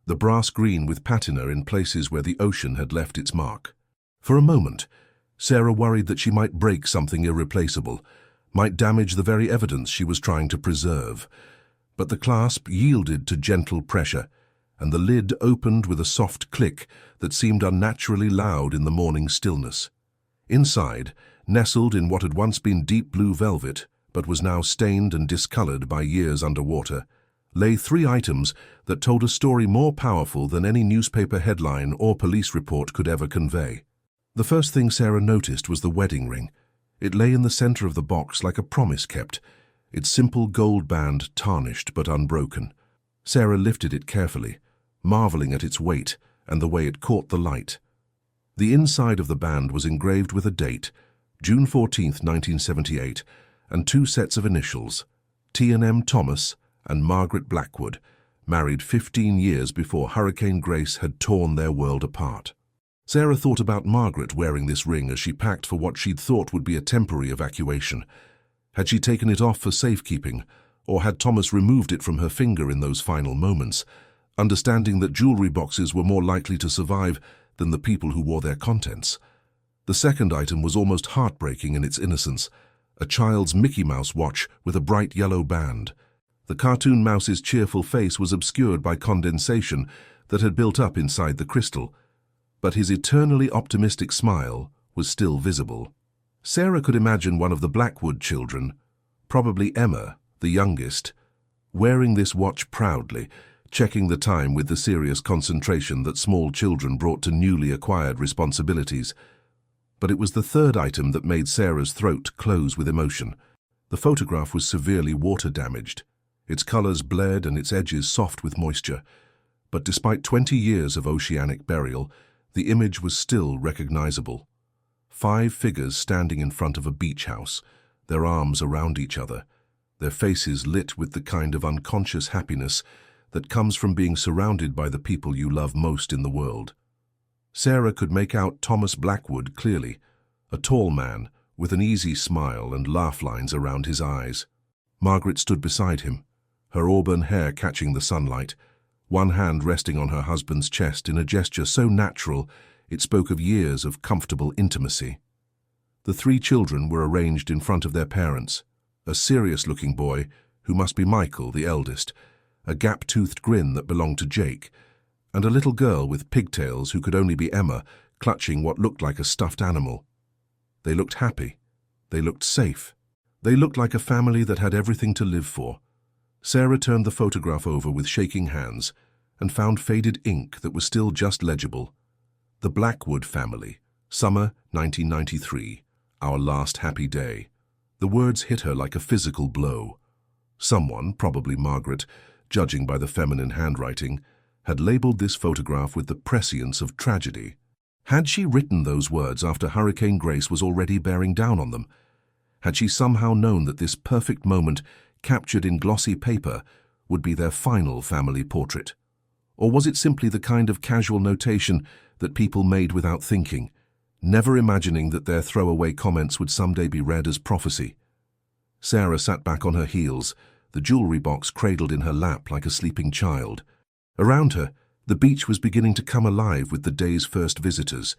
the brass green with patina in places where the ocean had left its mark. For a moment, Sarah worried that she might break something irreplaceable, might damage the very evidence she was trying to preserve. But the clasp yielded to gentle pressure, and the lid opened with a soft click that seemed unnaturally loud in the morning stillness. Inside, nestled in what had once been deep blue velvet, but was now stained and discolored by years underwater, lay 3 items that told a story more powerful than any newspaper headline or police report could ever convey. The first thing Sarah noticed was the wedding ring. It lay in the center of the box like a promise kept, its simple gold band tarnished but unbroken. Sarah lifted it carefully, marveling at its weight and the way it caught the light. The inside of the band was engraved with a date, June 14, 1978, and 2 sets of initials, T&M Thomas and Margaret Blackwood, married 15 years before Hurricane Grace had torn their world apart. Sarah thought about Margaret wearing this ring as she packed for what she'd thought would be a temporary evacuation. Had she taken it off for safekeeping, or had Thomas removed it from her finger in those final moments, understanding that jewelry boxes were more likely to survive than the people who wore their contents? The second item was almost heartbreaking in its innocence, a child's Mickey Mouse watch with a bright yellow band. The cartoon mouse's cheerful face was obscured by condensation that had built up inside the crystal, but his eternally optimistic smile was still visible. Sarah could imagine one of the Blackwood children, probably Emma, the youngest, wearing this watch proudly, checking the time with the serious concentration that small children brought to newly acquired responsibilities. But it was the third item that made Sarah's throat close with emotion. The photograph was severely water-damaged, its colors blurred and its edges soft with moisture. But despite 20 years of oceanic burial, the image was still recognizable. 5 figures standing in front of a beach house, their arms around each other, their faces lit with the kind of unconscious happiness that comes from being surrounded by the people you love most in the world. Sarah could make out Thomas Blackwood clearly, a tall man with an easy smile and laugh lines around his eyes. Margaret stood beside him, her auburn hair catching the sunlight, one hand resting on her husband's chest in a gesture so natural it spoke of years of comfortable intimacy. The 3 children were arranged in front of their parents, a serious-looking boy, who must be Michael, the eldest, a gap-toothed grin that belonged to Jake, and a little girl with pigtails who could only be Emma, clutching what looked like a stuffed animal. They looked happy. They looked safe. They looked like a family that had everything to live for. Sarah turned the photograph over with shaking hands and found faded ink that was still just legible. The Blackwood family, summer 1993, our last happy day. The words hit her like a physical blow. Someone, probably Margaret, judging by the feminine handwriting, had labeled this photograph with the prescience of tragedy. Had she written those words after Hurricane Grace was already bearing down on them? Had she somehow known that this perfect moment, captured in glossy paper, would be their final family portrait? Or was it simply the kind of casual notation that people made without thinking, never imagining that their throwaway comments would someday be read as prophecy? Sarah sat back on her heels, the jewelry box cradled in her lap like a sleeping child. Around her, the beach was beginning to come alive with the day's first visitors.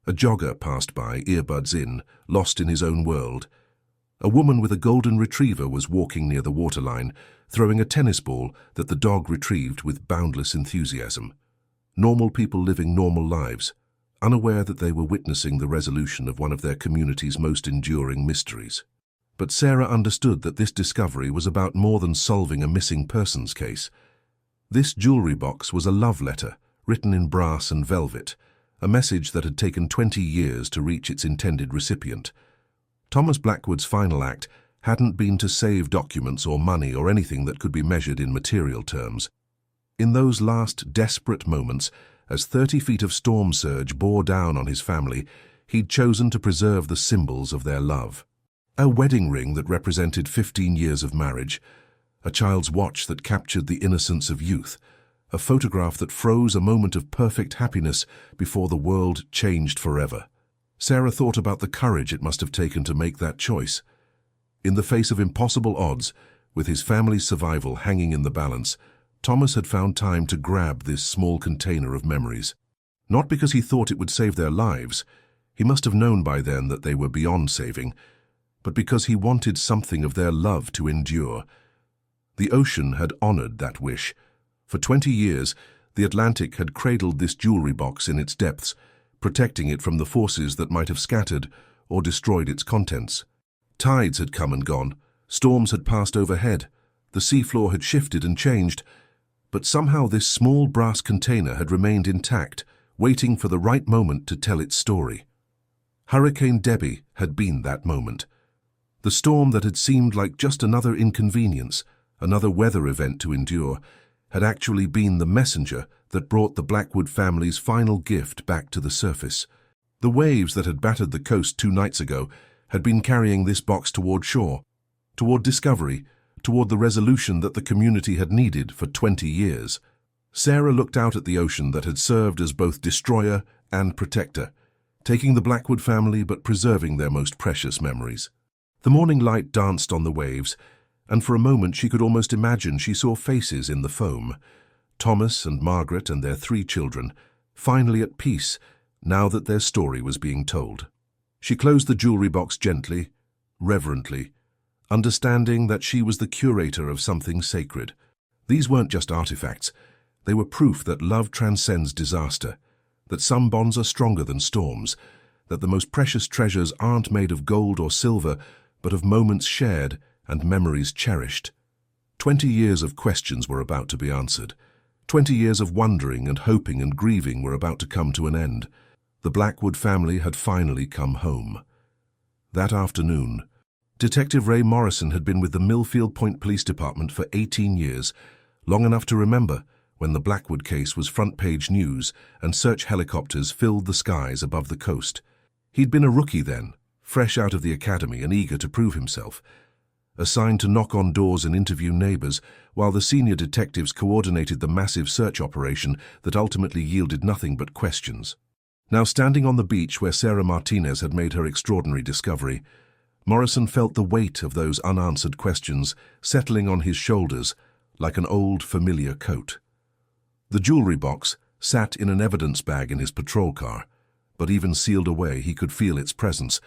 A jogger passed by, earbuds in, lost in his own world. A woman with a golden retriever was walking near the waterline, throwing a tennis ball that the dog retrieved with boundless enthusiasm. Normal people living normal lives, unaware that they were witnessing the resolution of one of their community's most enduring mysteries. But Sarah understood that this discovery was about more than solving a missing persons case. This jewelry box was a love letter, written in brass and velvet, a message that had taken 20 years to reach its intended recipient. Thomas Blackwood's final act hadn't been to save documents or money or anything that could be measured in material terms. In those last desperate moments, as 30 feet of storm surge bore down on his family, he'd chosen to preserve the symbols of their love. A wedding ring that represented 15 years of marriage, a child's watch that captured the innocence of youth, a photograph that froze a moment of perfect happiness before the world changed forever. Sarah thought about the courage it must have taken to make that choice. In the face of impossible odds, with his family's survival hanging in the balance, Thomas had found time to grab this small container of memories. Not because he thought it would save their lives, he must have known by then that they were beyond saving, but because he wanted something of their love to endure. The ocean had honored that wish. For 20 years, the Atlantic had cradled this jewelry box in its depths, protecting it from the forces that might have scattered or destroyed its contents. Tides had come and gone, storms had passed overhead, the seafloor had shifted and changed, but somehow this small brass container had remained intact, waiting for the right moment to tell its story. Hurricane Debbie had been that moment. The storm that had seemed like just another inconvenience, another weather event to endure, had actually been the messenger that brought the Blackwood family's final gift back to the surface. The waves that had battered the coast 2 nights ago had been carrying this box toward shore, toward discovery, toward the resolution that the community had needed for 20 years. Sarah looked out at the ocean that had served as both destroyer and protector, taking the Blackwood family but preserving their most precious memories. The morning light danced on the waves, and for a moment she could almost imagine she saw faces in the foam. Thomas and Margaret and their 3 children, finally at peace, now that their story was being told. She closed the jewelry box gently, reverently, understanding that she was the curator of something sacred. These weren't just artifacts. They were proof that love transcends disaster, that some bonds are stronger than storms, that the most precious treasures aren't made of gold or silver, but of moments shared and memories cherished. 20 years of questions were about to be answered. 20 years of wondering and hoping and grieving were about to come to an end. The Blackwood family had finally come home. That afternoon, Detective Ray Morrison had been with the Millfield Point Police Department for 18 years, long enough to remember when the Blackwood case was front-page news and search helicopters filled the skies above the coast. He'd been a rookie then, fresh out of the academy and eager to prove himself. Assigned to knock on doors and interview neighbors, while the senior detectives coordinated the massive search operation that ultimately yielded nothing but questions. Now standing on the beach where Sarah Martinez had made her extraordinary discovery, Morrison felt the weight of those unanswered questions settling on his shoulders like an old, familiar coat. The jewelry box sat in an evidence bag in his patrol car, but even sealed away he could feel its presence,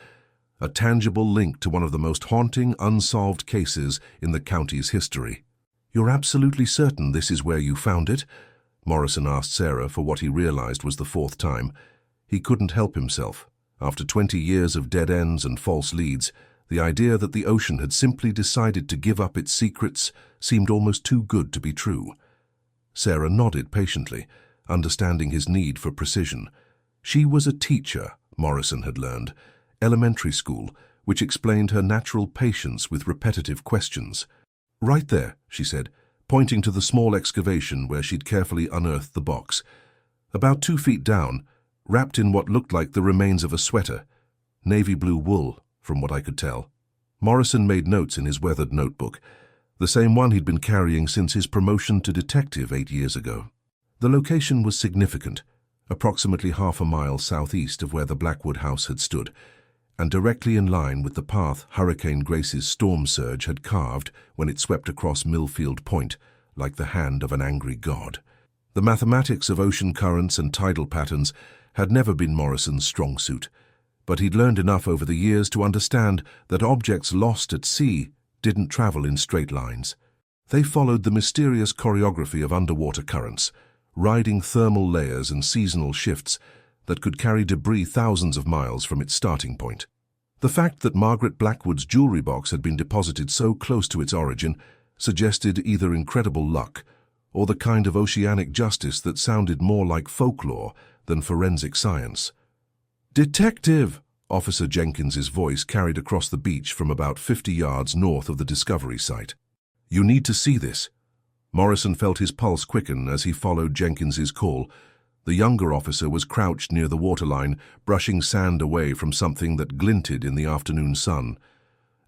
a tangible link to one of the most haunting, unsolved cases in the county's history. "You're absolutely certain this is where you found it?" Morrison asked Sarah for what he realized was the 4th time. He couldn't help himself. After 20 years of dead ends and false leads, the idea that the ocean had simply decided to give up its secrets seemed almost too good to be true. Sarah nodded patiently, understanding his need for precision. She was a teacher, Morrison had learned, elementary school, which explained her natural patience with repetitive questions. "Right there," she said, pointing to the small excavation where she'd carefully unearthed the box. About 2 feet down, wrapped in what looked like the remains of a sweater, navy blue wool, from what I could tell. Morrison made notes in his weathered notebook, the same one he'd been carrying since his promotion to detective 8 years ago. The location was significant, approximately half a mile southeast of where the Blackwood house had stood, and directly in line with the path Hurricane Grace's storm surge had carved when it swept across Millfield Point, like the hand of an angry god. The mathematics of ocean currents and tidal patterns had never been Morrison's strong suit, but he'd learned enough over the years to understand that objects lost at sea didn't travel in straight lines. They followed the mysterious choreography of underwater currents, riding thermal layers and seasonal shifts that could carry debris thousands of miles from its starting point. The fact that Margaret Blackwood's jewelry box had been deposited so close to its origin suggested either incredible luck or the kind of oceanic justice that sounded more like folklore than forensic science. "Detective!" Officer Jenkins's voice carried across the beach from about 50 yards north of the discovery site. "You need to see this." Morrison felt his pulse quicken as he followed Jenkins's call. The younger officer was crouched near the waterline, brushing sand away from something that glinted in the afternoon sun.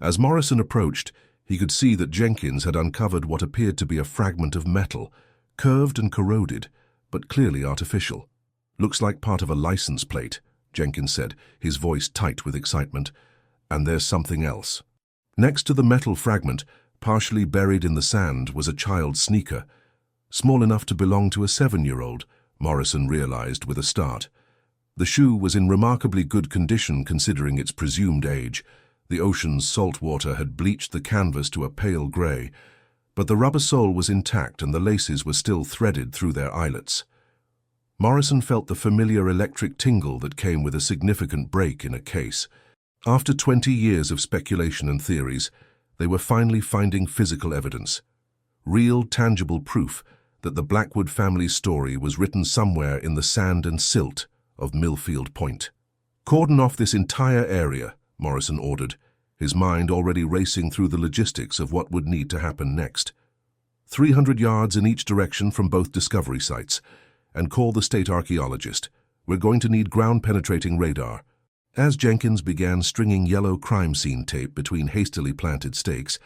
As Morrison approached, he could see that Jenkins had uncovered what appeared to be a fragment of metal, curved and corroded, but clearly artificial. "Looks like part of a license plate," Jenkins said, his voice tight with excitement. "And there's something else." Next to the metal fragment, partially buried in the sand, was a child's sneaker. Small enough to belong to a 7-year-old, Morrison realized with a start. The shoe was in remarkably good condition considering its presumed age. The ocean's salt water had bleached the canvas to a pale grey, but the rubber sole was intact and the laces were still threaded through their eyelets. Morrison felt the familiar electric tingle that came with a significant break in a case. After 20 years of speculation and theories, they were finally finding physical evidence. Real, tangible proof that the Blackwood family's story was written somewhere in the sand and silt of Millfield Point. "Cordon off this entire area," Morrison ordered, his mind already racing through the logistics of what would need to happen next. 300 yards in each direction from both discovery sites, and call the state archaeologist. We're going to need ground-penetrating radar. As Jenkins began stringing yellow crime scene tape between hastily planted stakes,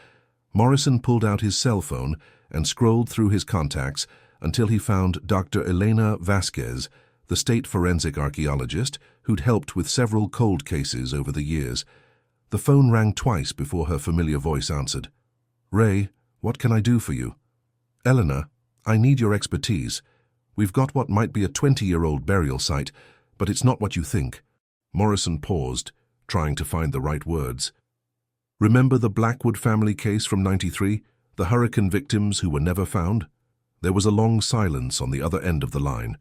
Morrison pulled out his cell phone and scrolled through his contacts until he found Dr. Elena Vasquez, the state forensic archaeologist who'd helped with several cold cases over the years. The phone rang twice before her familiar voice answered. "Ray, what can I do for you?" "Eleanor, I need your expertise. We've got what might be a 20-year-old burial site, but it's not what you think." Morrison paused, trying to find the right words. "Remember the Blackwood family case from '93? The hurricane victims who were never found?" There was a long silence on the other end of the line.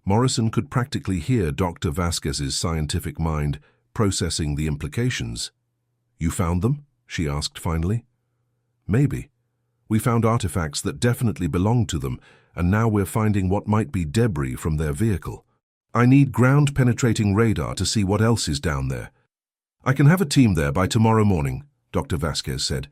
Morrison could practically hear Dr. Vasquez's scientific mind processing the implications. "You found them?" she asked finally. "Maybe. We found artifacts that definitely belonged to them, and now we're finding what might be debris from their vehicle. I need ground-penetrating radar to see what else is down there." "I can have a team there by tomorrow morning," Dr. Vasquez said.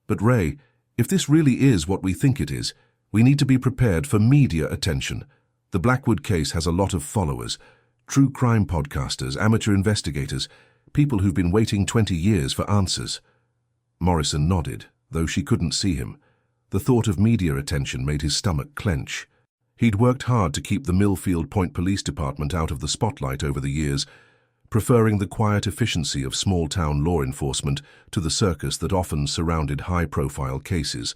"But Ray, if this really is what we think it is, we need to be prepared for media attention. The Blackwood case has a lot of followers, true crime podcasters, amateur investigators, people who've been waiting 20 years for answers." Morrison nodded, though she couldn't see him. The thought of media attention made his stomach clench. He'd worked hard to keep the Millfield Point Police Department out of the spotlight over the years, preferring the quiet efficiency of small-town law enforcement to the circus that often surrounded high-profile cases.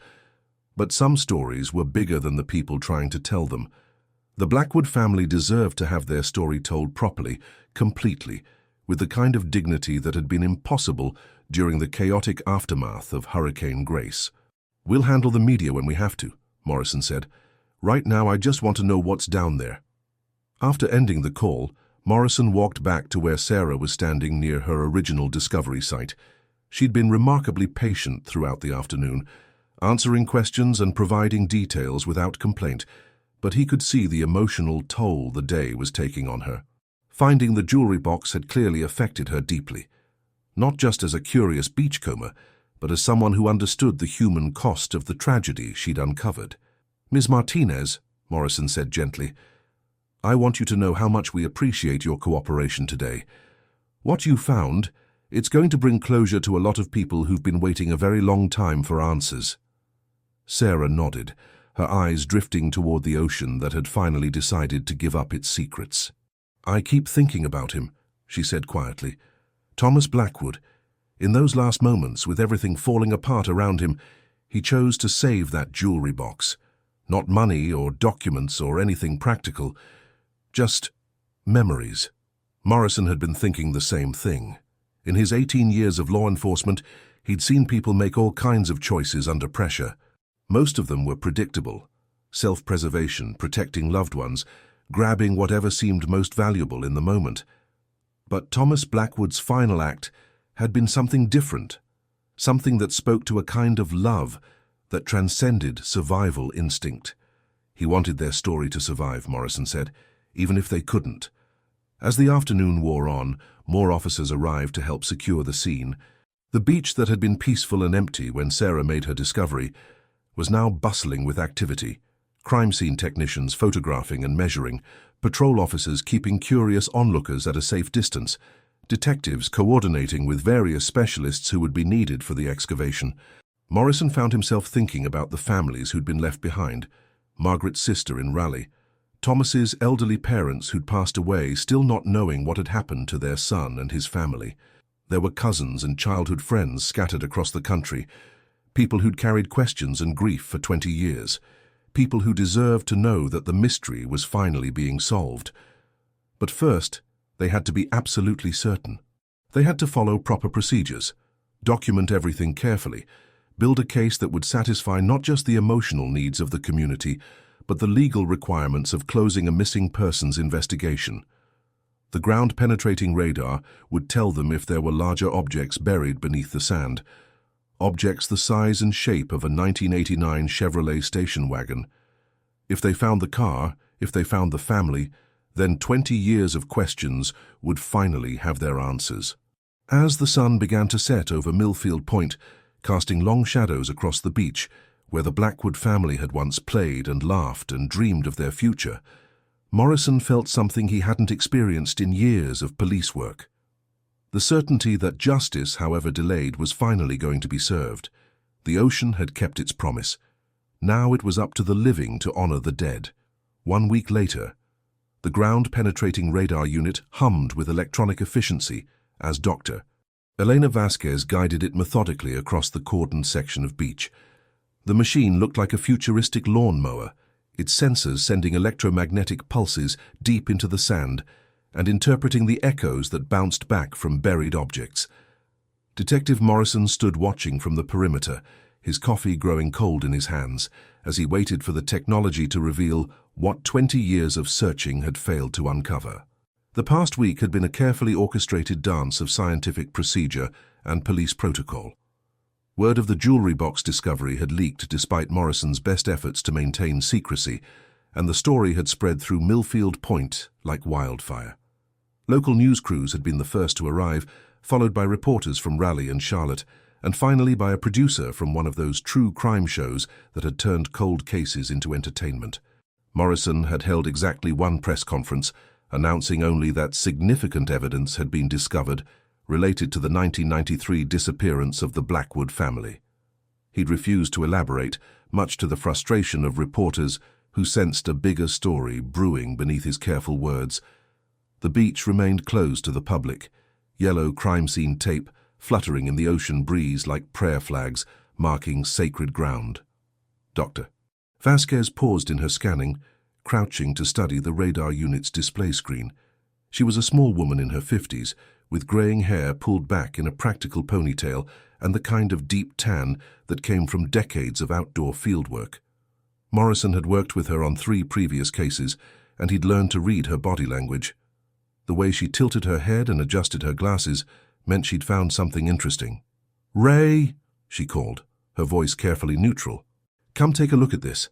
But some stories were bigger than the people trying to tell them. The Blackwood family deserved to have their story told properly, completely, with the kind of dignity that had been impossible during the chaotic aftermath of Hurricane Grace. "We'll handle the media when we have to," Morrison said. "Right now I just want to know what's down there." After ending the call, Morrison walked back to where Sarah was standing near her original discovery site. She'd been remarkably patient throughout the afternoon, answering questions and providing details without complaint, but he could see the emotional toll the day was taking on her. Finding the jewelry box had clearly affected her deeply, not just as a curious beachcomber, but as someone who understood the human cost of the tragedy she'd uncovered. "Ms. Martinez," Morrison said gently, "I want you to know how much we appreciate your cooperation today. What you found, it's going to bring closure to a lot of people who've been waiting a very long time for answers." Sarah nodded, her eyes drifting toward the ocean that had finally decided to give up its secrets. "I keep thinking about him," she said quietly. "Thomas Blackwood. In those last moments, with everything falling apart around him, he chose to save that jewelry box. Not money or documents or anything practical, just memories." Morrison had been thinking the same thing. In his 18 years of law enforcement, he'd seen people make all kinds of choices under pressure. Most of them were predictable: self-preservation, protecting loved ones, grabbing whatever seemed most valuable in the moment. But Thomas Blackwood's final act had been something different, something that spoke to a kind of love that transcended survival instinct. He wanted their story to survive, Morrison said, even if they couldn't. As the afternoon wore on, more officers arrived to help secure the scene. The beach that had been peaceful and empty when Sarah made her discovery was now bustling with activity. Crime scene technicians photographing and measuring, patrol officers keeping curious onlookers at a safe distance, detectives coordinating with various specialists who would be needed for the excavation. Morrison found himself thinking about the families who'd been left behind. Margaret's sister in Raleigh, Thomas's elderly parents who'd passed away, still not knowing what had happened to their son and his family. There were cousins and childhood friends scattered across the country, people who'd carried questions and grief for 20 years, people who deserved to know that the mystery was finally being solved. But first, they had to be absolutely certain. They had to follow proper procedures, document everything carefully, build a case that would satisfy not just the emotional needs of the community, but the legal requirements of closing a missing persons investigation. The ground-penetrating radar would tell them if there were larger objects buried beneath the sand, objects the size and shape of a 1989 Chevrolet station wagon. If they found the car, if they found the family, then 20 years of questions would finally have their answers. As the sun began to set over Millfield Point, casting long shadows across the beach, where the Blackwood family had once played and laughed and dreamed of their future, Morrison felt something he hadn't experienced in years of police work. The certainty that justice, however delayed, was finally going to be served. The ocean had kept its promise. Now it was up to the living to honor the dead. 1 week later, the ground-penetrating radar unit hummed with electronic efficiency as Dr. Elena Vasquez guided it methodically across the cordoned section of beach. The machine looked like a futuristic lawnmower, its sensors sending electromagnetic pulses deep into the sand and interpreting the echoes that bounced back from buried objects. Detective Morrison stood watching from the perimeter, his coffee growing cold in his hands, as he waited for the technology to reveal what 20 years of searching had failed to uncover. The past week had been a carefully orchestrated dance of scientific procedure and police protocol. Word of the jewelry box discovery had leaked despite Morrison's best efforts to maintain secrecy, and the story had spread through Millfield Point like wildfire. Local news crews had been the first to arrive, followed by reporters from Raleigh and Charlotte, and finally by a producer from one of those true crime shows that had turned cold cases into entertainment. Morrison had held exactly one press conference, announcing only that significant evidence had been discovered related to the 1993 disappearance of the Blackwood family. He'd refused to elaborate, much to the frustration of reporters who sensed a bigger story brewing beneath his careful words. The beach remained closed to the public, yellow crime scene tape fluttering in the ocean breeze like prayer flags marking sacred ground. Dr. Vasquez paused in her scanning, crouching to study the radar unit's display screen. She was a small woman in her 50s, with graying hair pulled back in a practical ponytail and the kind of deep tan that came from decades of outdoor fieldwork. Morrison had worked with her on 3 previous cases, and he'd learned to read her body language. The way she tilted her head and adjusted her glasses meant she'd found something interesting. "Ray," she called, her voice carefully neutral. "Come take a look at this."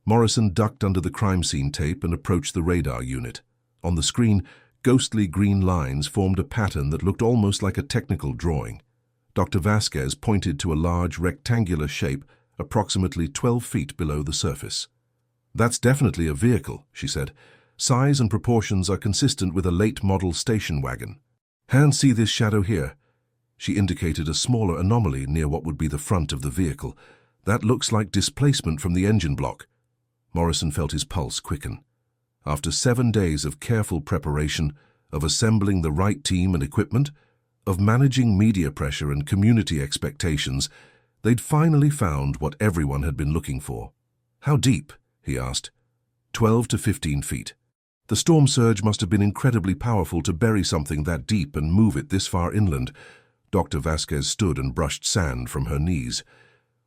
Morrison ducked under the crime scene tape and approached the radar unit. On the screen, ghostly green lines formed a pattern that looked almost like a technical drawing. Dr. Vasquez pointed to a large rectangular shape approximately 12 feet below the surface. "That's definitely a vehicle," she said. "Size and proportions are consistent with a late-model station wagon. And see this shadow here?" She indicated a smaller anomaly near what would be the front of the vehicle. "That looks like displacement from the engine block." Morrison felt his pulse quicken. After 7 days of careful preparation, of assembling the right team and equipment, of managing media pressure and community expectations, they'd finally found what everyone had been looking for. "How deep?" he asked. 12 to 15 feet. The storm surge must have been incredibly powerful to bury something that deep and move it this far inland. Dr. Vasquez stood and brushed sand from her knees.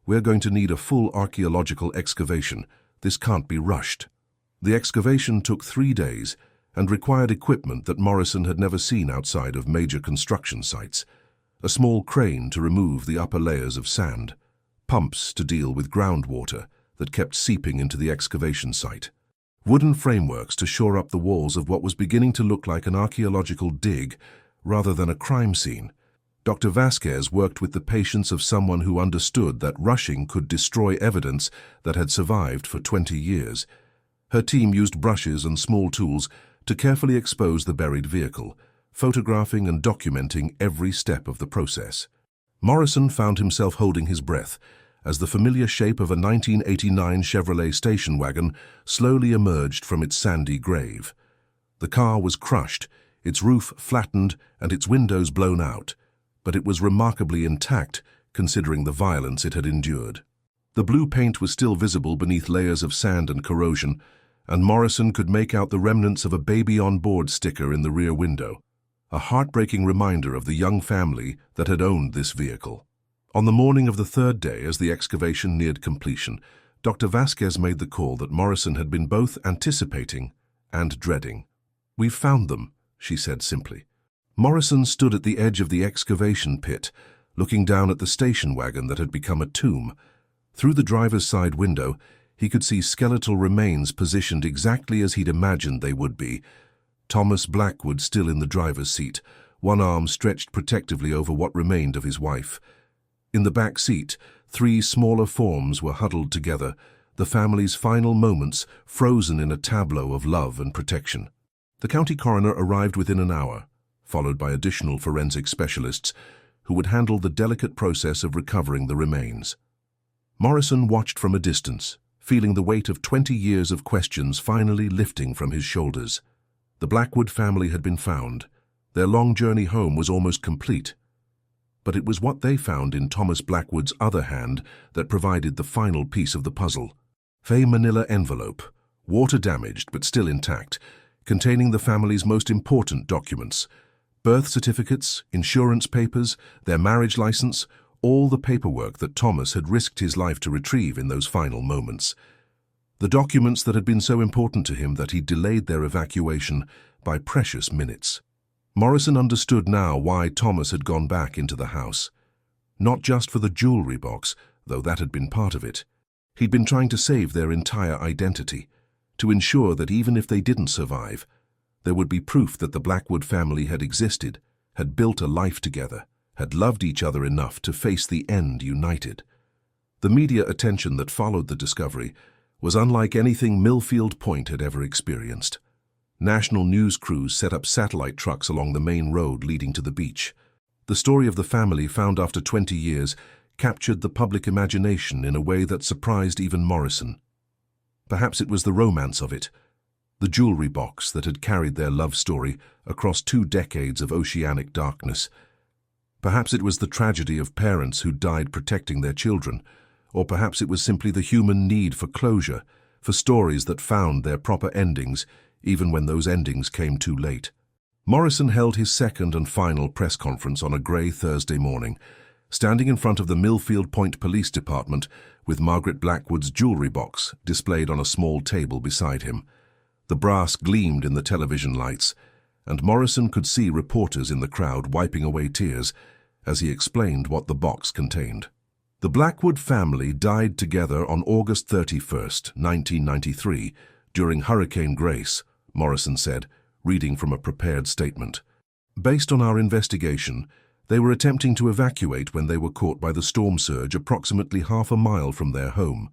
"We're going to need a full archaeological excavation. This can't be rushed." The excavation took 3 days and required equipment that Morrison had never seen outside of major construction sites. a small crane to remove the upper layers of sand, pumps to deal with groundwater that kept seeping into the excavation site, wooden frameworks to shore up the walls of what was beginning to look like an archaeological dig rather than a crime scene. Dr. Vasquez worked with the patience of someone who understood that rushing could destroy evidence that had survived for 20 years. Her team used brushes and small tools to carefully expose the buried vehicle, photographing and documenting every step of the process. Morrison found himself holding his breath as the familiar shape of a 1989 Chevrolet station wagon slowly emerged from its sandy grave. The car was crushed, its roof flattened and its windows blown out, but it was remarkably intact considering the violence it had endured. The blue paint was still visible beneath layers of sand and corrosion, and Morrison could make out the remnants of a baby on board sticker in the rear window, a heartbreaking reminder of the young family that had owned this vehicle. On the morning of the third day, as the excavation neared completion, Dr. Vasquez made the call that Morrison had been both anticipating and dreading. "We've found them," she said simply. Morrison stood at the edge of the excavation pit, looking down at the station wagon that had become a tomb. Through the driver's side window, he could see skeletal remains positioned exactly as he'd imagined they would be. Thomas Blackwood still in the driver's seat, one arm stretched protectively over what remained of his wife. In the back seat, 3 smaller forms were huddled together, the family's final moments frozen in a tableau of love and protection. The county coroner arrived within an hour, followed by additional forensic specialists who would handle the delicate process of recovering the remains. Morrison watched from a distance, feeling the weight of 20 years of questions finally lifting from his shoulders. The Blackwood family had been found. Their long journey home was almost complete. But it was what they found in Thomas Blackwood's other hand that provided the final piece of the puzzle. A manila envelope, water-damaged but still intact, containing the family's most important documents: birth certificates, insurance papers, their marriage license, all the paperwork that Thomas had risked his life to retrieve in those final moments. The documents that had been so important to him that he delayed their evacuation by precious minutes. Morrison understood now why Thomas had gone back into the house. Not just for the jewelry box, though that had been part of it. He'd been trying to save their entire identity, to ensure that even if they didn't survive, there would be proof that the Blackwood family had existed, had built a life together, had loved each other enough to face the end united. The media attention that followed the discovery was unlike anything Millfield Point had ever experienced. National news crews set up satellite trucks along the main road leading to the beach. The story of the family, found after 20 years, captured the public imagination in a way that surprised even Morrison. Perhaps it was the romance of it, the jewelry box that had carried their love story across 2 decades of oceanic darkness. Perhaps it was the tragedy of parents who died protecting their children, or perhaps it was simply the human need for closure, for stories that found their proper endings, even when those endings came too late. Morrison held his second and final press conference on a grey Thursday morning, standing in front of the Millfield Point Police Department with Margaret Blackwood's jewelry box displayed on a small table beside him. The brass gleamed in the television lights, and Morrison could see reporters in the crowd wiping away tears as he explained what the box contained. The Blackwood family died together on August 31st, 1993, during Hurricane Grace, Morrison said, reading from a prepared statement. Based on our investigation, they were attempting to evacuate when they were caught by the storm surge approximately half a mile from their home.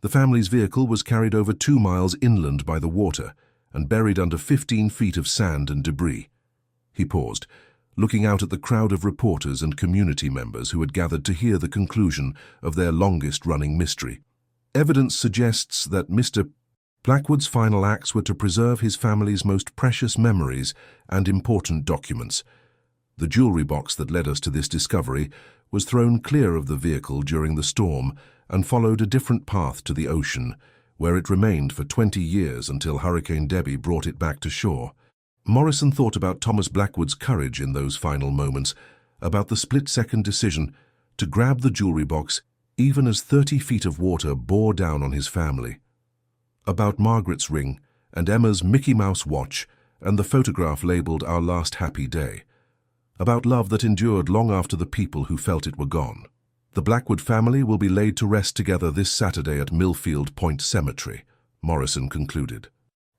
The family's vehicle was carried over 2 miles inland by the water and buried under 15 feet of sand and debris. He paused, looking out at the crowd of reporters and community members who had gathered to hear the conclusion of their longest-running mystery. Evidence suggests that Mr. Blackwood's final acts were to preserve his family's most precious memories and important documents. The jewelry box that led us to this discovery was thrown clear of the vehicle during the storm and followed a different path to the ocean, where it remained for 20 years until Hurricane Debbie brought it back to shore. Morrison thought about Thomas Blackwood's courage in those final moments, about the split-second decision to grab the jewelry box even as 30 feet of water bore down on his family, about Margaret's ring and Emma's Mickey Mouse watch and the photograph labeled "Our Last Happy Day," about love that endured long after the people who felt it were gone. The Blackwood family will be laid to rest together this Saturday at Millfield Point Cemetery, Morrison concluded.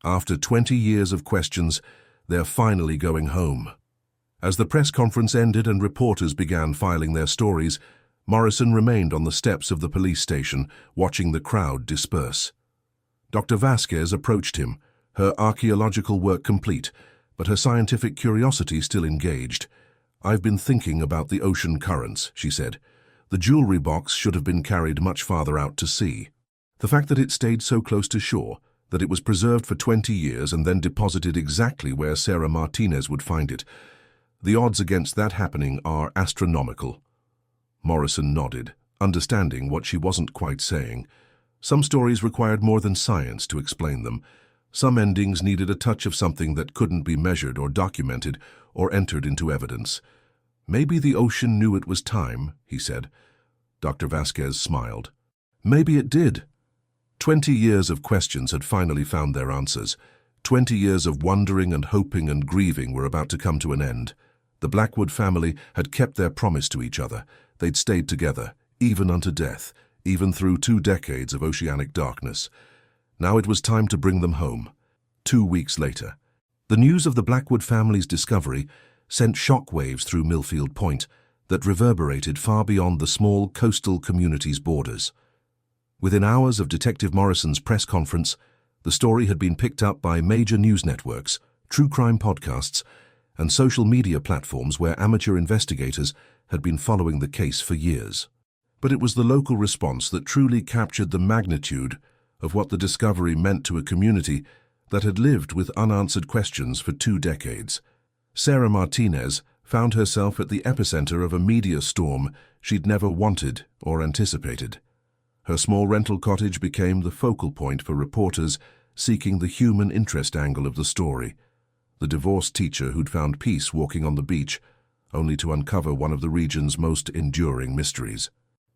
After 20 years of questions, they're finally going home. As the press conference ended and reporters began filing their stories, Morrison remained on the steps of the police station, watching the crowd disperse. Dr. Vasquez approached him, her archaeological work complete, but her scientific curiosity still engaged. "I've been thinking about the ocean currents," she said. "The jewelry box should have been carried much farther out to sea. The fact that it stayed so close to shore, that it was preserved for 20 years and then deposited exactly where Sarah Martinez would find it, the odds against that happening are astronomical." Morrison nodded, understanding what she wasn't quite saying. Some stories required more than science to explain them. Some endings needed a touch of something that couldn't be measured or documented or entered into evidence. "Maybe the ocean knew it was time," he said. Dr. Vasquez smiled. "Maybe it did." 20 years of questions had finally found their answers. 20 years of wondering and hoping and grieving were about to come to an end. The Blackwood family had kept their promise to each other. They'd stayed together, even unto death, even through 2 decades of oceanic darkness. Now it was time to bring them home. 2 weeks later, the news of the Blackwood family's discovery sent shockwaves through Millfield Point that reverberated far beyond the small coastal community's borders. Within hours of Detective Morrison's press conference, the story had been picked up by major news networks, true crime podcasts, and social media platforms where amateur investigators had been following the case for years. But it was the local response that truly captured the magnitude of what the discovery meant to a community that had lived with unanswered questions for 2 decades. Sarah Martinez found herself at the epicenter of a media storm she'd never wanted or anticipated. Her small rental cottage became the focal point for reporters seeking the human interest angle of the story. The divorced teacher who'd found peace walking on the beach, only to uncover one of the region's most enduring mysteries.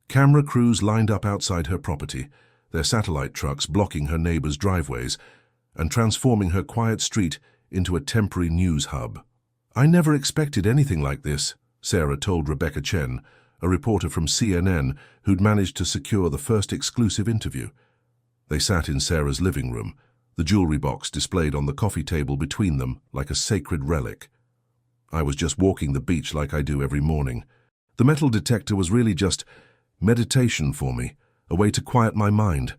Camera crews lined up outside her property, their satellite trucks blocking her neighbors' driveways and transforming her quiet street into a temporary news hub. "I never expected anything like this," Sarah told Rebecca Chen, a reporter from CNN who'd managed to secure the first exclusive interview. They sat in Sarah's living room, the jewelry box displayed on the coffee table between them like a sacred relic. "I was just walking the beach like I do every morning. The metal detector was really just meditation for me, a way to quiet my mind."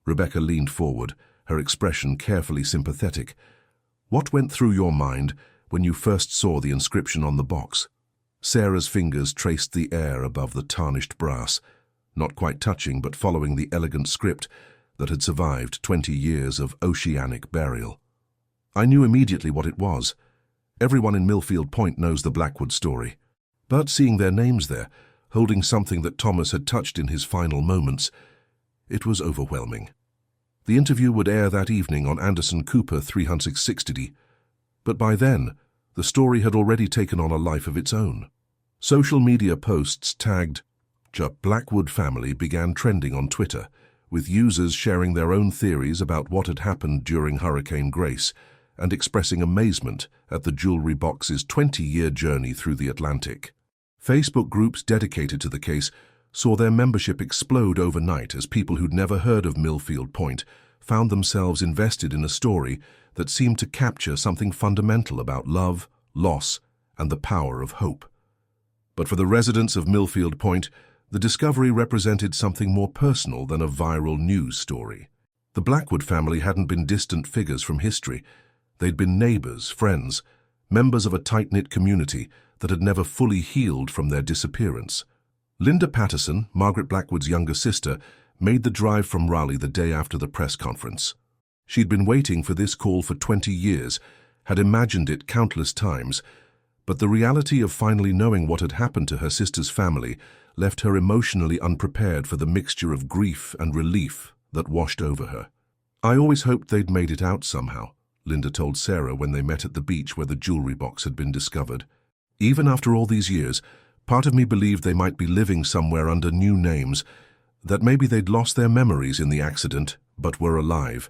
Rebecca leaned forward, her expression carefully sympathetic. "What went through your mind when you first saw the inscription on the box?" Sarah's fingers traced the air above the tarnished brass, not quite touching but following the elegant script that had survived 20 years of oceanic burial. "I knew immediately what it was. Everyone in Millfield Point knows the Blackwood story. But seeing their names there, holding something that Thomas had touched in his final moments, it was overwhelming." The interview would air that evening on Anderson Cooper 360, but by then, the story had already taken on a life of its own. Social media posts tagged Blackwood family began trending on Twitter, with users sharing their own theories about what had happened during Hurricane Grace and expressing amazement at the jewelry box's 20-year journey through the Atlantic. Facebook groups dedicated to the case saw their membership explode overnight as people who'd never heard of Millfield Point found themselves invested in a story that seemed to capture something fundamental about love, loss, and the power of hope. But for the residents of Millfield Point, the discovery represented something more personal than a viral news story. The Blackwood family hadn't been distant figures from history. They'd been neighbors, friends, members of a tight-knit community that had never fully healed from their disappearance. Linda Patterson, Margaret Blackwood's younger sister, made the drive from Raleigh the day after the press conference. She'd been waiting for this call for 20 years, had imagined it countless times, but the reality of finally knowing what had happened to her sister's family left her emotionally unprepared for the mixture of grief and relief that washed over her. "I always hoped they'd made it out somehow," Linda told Sarah when they met at the beach where the jewelry box had been discovered. "Even after all these years, part of me believed they might be living somewhere under new names, that maybe they'd lost their memories in the accident, but were alive.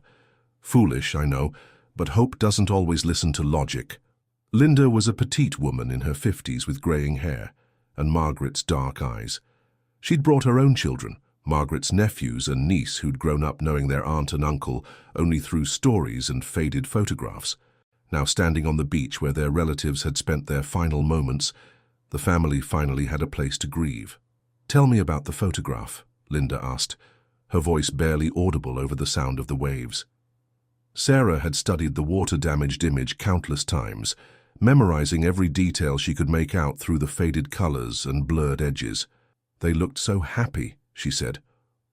Foolish, I know, but hope doesn't always listen to logic." Linda was a petite woman in her 50s with greying hair, and Margaret's dark eyes. She'd brought her own children, Margaret's nephews and niece who'd grown up knowing their aunt and uncle only through stories and faded photographs. Now standing on the beach where their relatives had spent their final moments, the family finally had a place to grieve. "Tell me about the photograph," Linda asked, her voice barely audible over the sound of the waves. Sarah had studied the water-damaged image countless times, memorizing every detail she could make out through the faded colors and blurred edges. "They looked so happy," she said,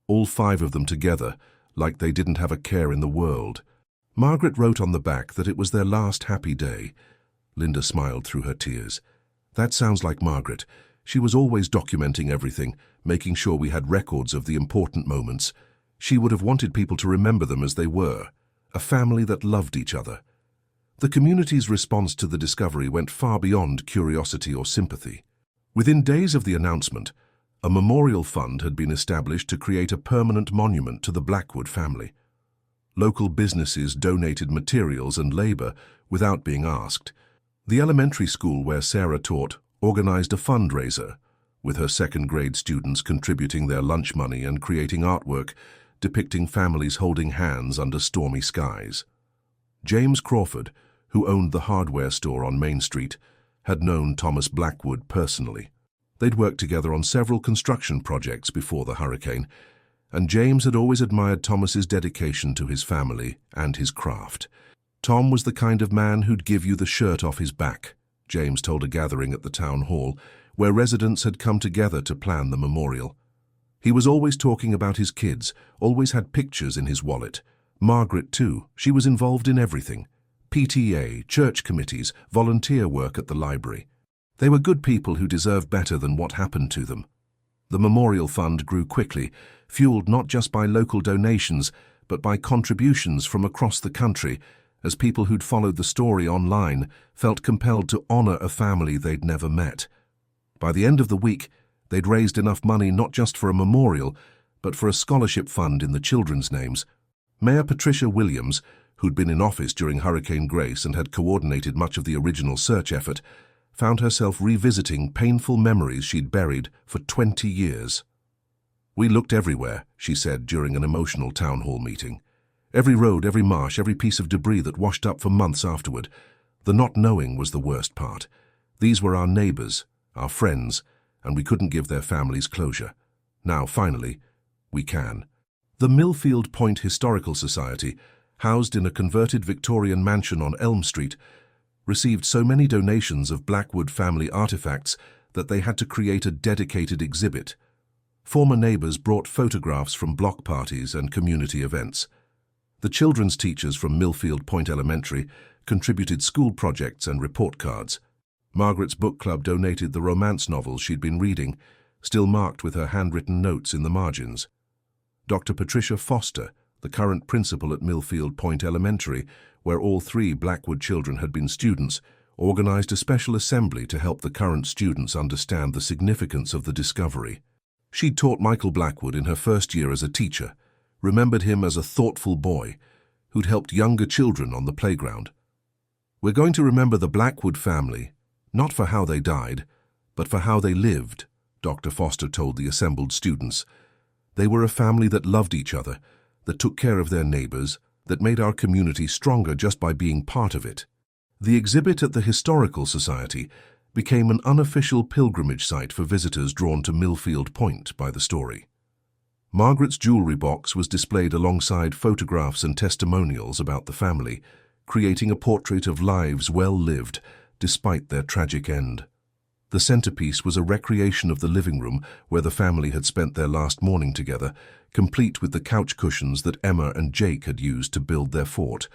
"all 5 of them together, like they didn't have a care in the world." Margaret wrote on the back that it was their last happy day. Linda smiled through her tears. "That sounds like Margaret. She was always documenting everything, making sure we had records of the important moments. She would have wanted people to remember them as they were, a family that loved each other." The community's response to the discovery went far beyond curiosity or sympathy. Within days of the announcement, a memorial fund had been established to create a permanent monument to the Blackwood family. Local businesses donated materials and labor without being asked. The elementary school where Sarah taught organized a fundraiser, with her second-grade students contributing their lunch money and creating artwork depicting families holding hands under stormy skies. James Crawford, who owned the hardware store on Main Street, had known Thomas Blackwood personally. They'd worked together on several construction projects before the hurricane, and James had always admired Thomas's dedication to his family and his craft. "Tom was the kind of man who'd give you the shirt off his back," James told a gathering at the town hall, where residents had come together to plan the memorial. "He was always talking about his kids, always had pictures in his wallet. Margaret, too, she was involved in everything. PTA, church committees, volunteer work at the library. They were good people who deserve better than what happened to them." The memorial fund grew quickly, fueled not just by local donations, but by contributions from across the country, as people who'd followed the story online felt compelled to honor a family they'd never met. By the end of the week, they'd raised enough money not just for a memorial, but for a scholarship fund in the children's names. Mayor Patricia Williams, who'd been in office during Hurricane Grace and had coordinated much of the original search effort, found herself revisiting painful memories she'd buried for 20 years. "We looked everywhere," she said during an emotional town hall meeting. "Every road, every marsh, every piece of debris that washed up for months afterward. The not knowing was the worst part. These were our neighbors, our friends, and we couldn't give their families closure. Now, finally, we can." The Millfield Point Historical Society, housed in a converted Victorian mansion on Elm Street, received so many donations of Blackwood family artifacts that they had to create a dedicated exhibit. Former neighbors brought photographs from block parties and community events. The children's teachers from Millfield Point Elementary contributed school projects and report cards. Margaret's book club donated the romance novels she'd been reading, still marked with her handwritten notes in the margins. Dr. Patricia Foster, the current principal at Millfield Point Elementary, where all 3 Blackwood children had been students, organized a special assembly to help the current students understand the significance of the discovery. She'd taught Michael Blackwood in her first year as a teacher, remembered him as a thoughtful boy who'd helped younger children on the playground. "We're going to remember the Blackwood family, not for how they died, but for how they lived," Dr. Foster told the assembled students. "They were a family that loved each other, that took care of their neighbors, that made our community stronger just by being part of it." The exhibit at the Historical Society became an unofficial pilgrimage site for visitors drawn to Millfield Point by the story. Margaret's jewelry box was displayed alongside photographs and testimonials about the family, creating a portrait of lives well lived despite their tragic end. The centerpiece was a recreation of the living room where the family had spent their last morning together, complete with the couch cushions that Emma and Jake had used to build their fort.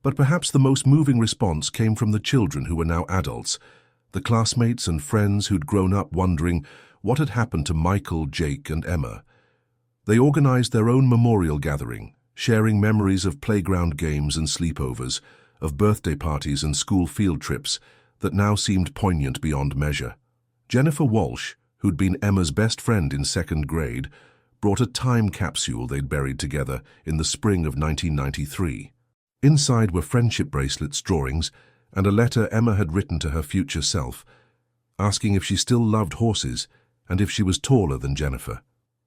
But perhaps the most moving response came from the children who were now adults, the classmates and friends who'd grown up wondering what had happened to Michael, Jake, and Emma. They organized their own memorial gathering, sharing memories of playground games and sleepovers, of birthday parties and school field trips that now seemed poignant beyond measure. Jennifer Walsh, who'd been Emma's best friend in 2nd grade, brought a time capsule they'd buried together in the spring of 1993. Inside were friendship bracelets, drawings, and a letter Emma had written to her future self, asking if she still loved horses and if she was taller than Jennifer.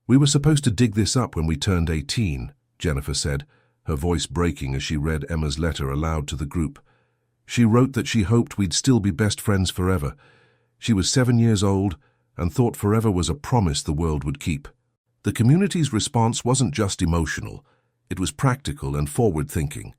"We were supposed to dig this up when we turned 18, Jennifer said, her voice breaking as she read Emma's letter aloud to the group. She wrote that she hoped we'd still be best friends forever. She was 7 years old and thought forever was a promise the world would keep. The community's response wasn't just emotional, it was practical and forward-thinking.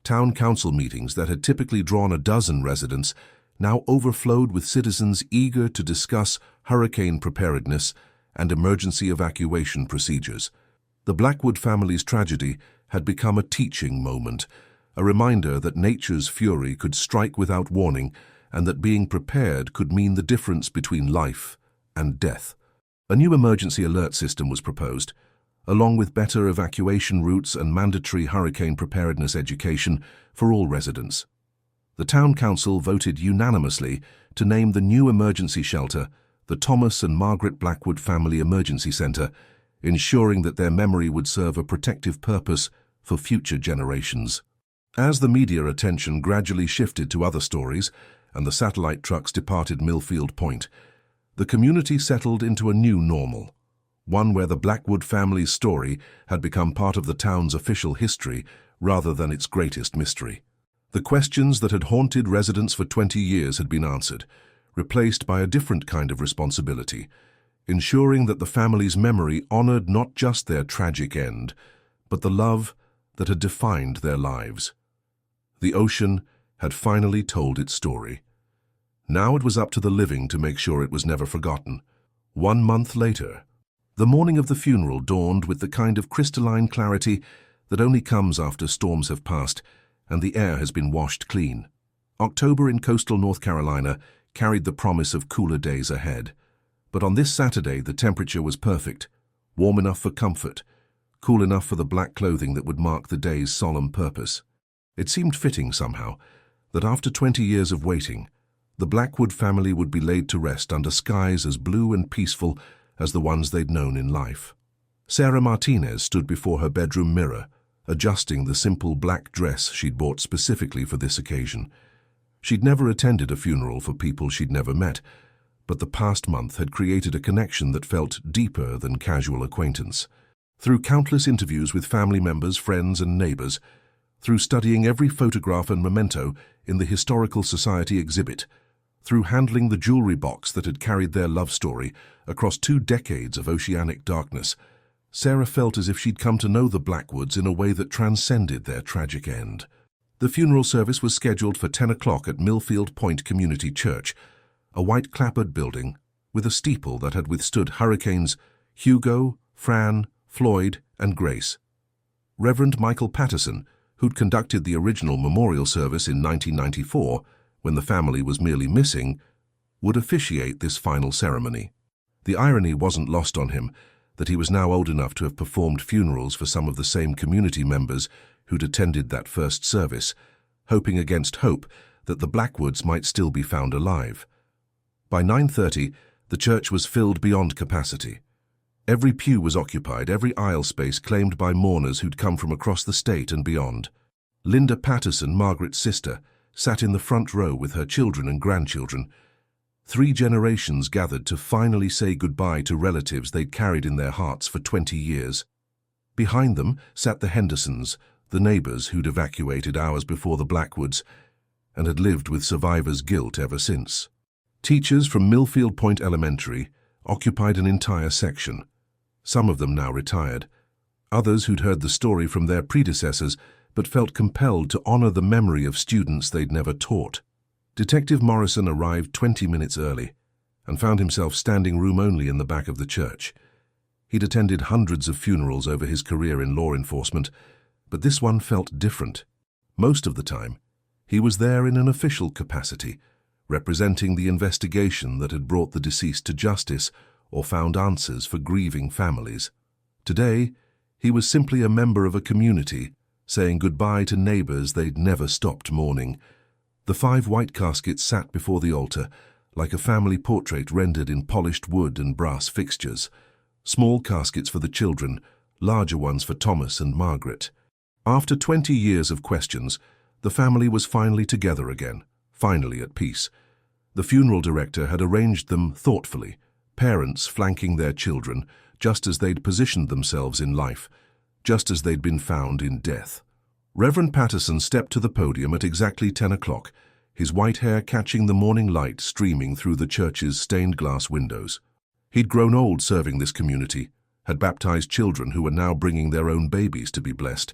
Town council meetings that had typically drawn a dozen residents now overflowed with citizens eager to discuss hurricane preparedness and emergency evacuation procedures. The Blackwood family's tragedy had become a teaching moment, a reminder that nature's fury could strike without warning and that being prepared could mean the difference between life and death. A new emergency alert system was proposed, along with better evacuation routes and mandatory hurricane preparedness education for all residents. The town council voted unanimously to name the new emergency shelter the Thomas and Margaret Blackwood Family Emergency Center, ensuring that their memory would serve a protective purpose for future generations. As the media attention gradually shifted to other stories and the satellite trucks departed Millfield Point, the community settled into a new normal, one where the Blackwood family's story had become part of the town's official history rather than its greatest mystery. The questions that had haunted residents for 20 years had been answered, replaced by a different kind of responsibility, ensuring that the family's memory honored not just their tragic end, but the love that had defined their lives. The ocean had finally told its story. Now it was up to the living to make sure it was never forgotten. 1 month later, the morning of the funeral dawned with the kind of crystalline clarity that only comes after storms have passed and the air has been washed clean. October in coastal North Carolina carried the promise of cooler days ahead. But on this Saturday, the temperature was perfect, warm enough for comfort, cool enough for the black clothing that would mark the day's solemn purpose. It seemed fitting somehow that after 20 years of waiting, the Blackwood family would be laid to rest under skies as blue and peaceful as the ones they'd known in life. Sarah Martinez stood before her bedroom mirror, adjusting the simple black dress she'd bought specifically for this occasion. She'd never attended a funeral for people she'd never met, but the past month had created a connection that felt deeper than casual acquaintance. Through countless interviews with family members, friends, and neighbors, through studying every photograph and memento in the Historical Society exhibit, through handling the jewelry box that had carried their love story across 2 decades of oceanic darkness, Sarah felt as if she'd come to know the Blackwoods in a way that transcended their tragic end. The funeral service was scheduled for 10 o'clock at Millfield Point Community Church, a white clapboard building with a steeple that had withstood hurricanes Hugo, Fran, Floyd, and Grace. Reverend Michael Patterson, who'd conducted the original memorial service in 1994, when the family was merely missing, would officiate this final ceremony. The irony wasn't lost on him that he was now old enough to have performed funerals for some of the same community members who'd attended that first service, hoping against hope that the Blackwoods might still be found alive. By 9:30, the church was filled beyond capacity. Every pew was occupied, every aisle space claimed by mourners who'd come from across the state and beyond. Linda Patterson, Margaret's sister, sat in the front row with her children and grandchildren. 3 generations gathered to finally say goodbye to relatives they'd carried in their hearts for 20 years. Behind them sat the Hendersons, the neighbors who'd evacuated hours before the Blackwoods and had lived with survivors' guilt ever since. Teachers from Millfield Point Elementary occupied an entire section, some of them now retired. Others who'd heard the story from their predecessors but felt compelled to honor the memory of students they'd never taught. Detective Morrison arrived 20 minutes early and found himself standing room only in the back of the church. He'd attended hundreds of funerals over his career in law enforcement, but this one felt different. Most of the time, he was there in an official capacity, representing the investigation that had brought the deceased to justice or found answers for grieving families. Today, he was simply a member of a community, saying goodbye to neighbors they'd never stopped mourning. The 5 white caskets sat before the altar, like a family portrait rendered in polished wood and brass fixtures. Small caskets for the children, larger ones for Thomas and Margaret. After 20 years of questions, the family was finally together again, finally at peace. The funeral director had arranged them thoughtfully, parents flanking their children, just as they'd positioned themselves in life, just as they'd been found in death. Reverend Patterson stepped to the podium at exactly 10 o'clock, his white hair catching the morning light streaming through the church's stained glass windows. He'd grown old serving this community, had baptized children who were now bringing their own babies to be blessed,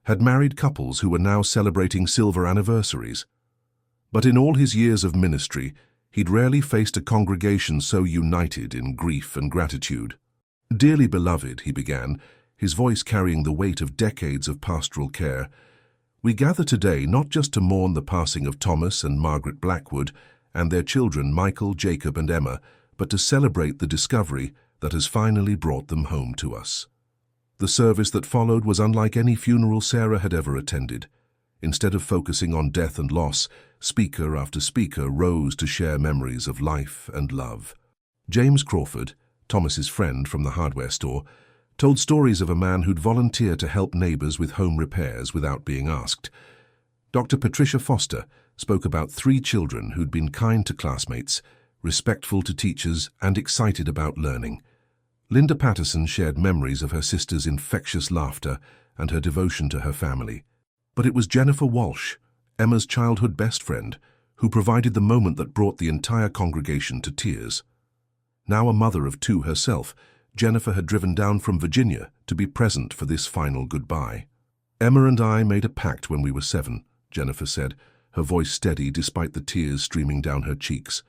had married couples who were now celebrating silver anniversaries. But in all his years of ministry, he'd rarely faced a congregation so united in grief and gratitude. "Dearly beloved," he began, his voice carrying the weight of decades of pastoral care, "we gather today not just to mourn the passing of Thomas and Margaret Blackwood and their children Michael, Jacob, and Emma, but to celebrate the discovery that has finally brought them home to us." The service that followed was unlike any funeral Sarah had ever attended. Instead of focusing on death and loss, speaker after speaker rose to share memories of life and love. James Crawford, Thomas's friend from the hardware store, told stories of a man who'd volunteer to help neighbors with home repairs without being asked. Dr. Patricia Foster spoke about 3 children who'd been kind to classmates, respectful to teachers, and excited about learning. Linda Patterson shared memories of her sister's infectious laughter and her devotion to her family. But it was Jennifer Walsh, Emma's childhood best friend, who provided the moment that brought the entire congregation to tears. Now a mother of 2 herself, Jennifer had driven down from Virginia to be present for this final goodbye. "Emma and I made a pact when we were 7, Jennifer said, her voice steady despite the tears streaming down her cheeks.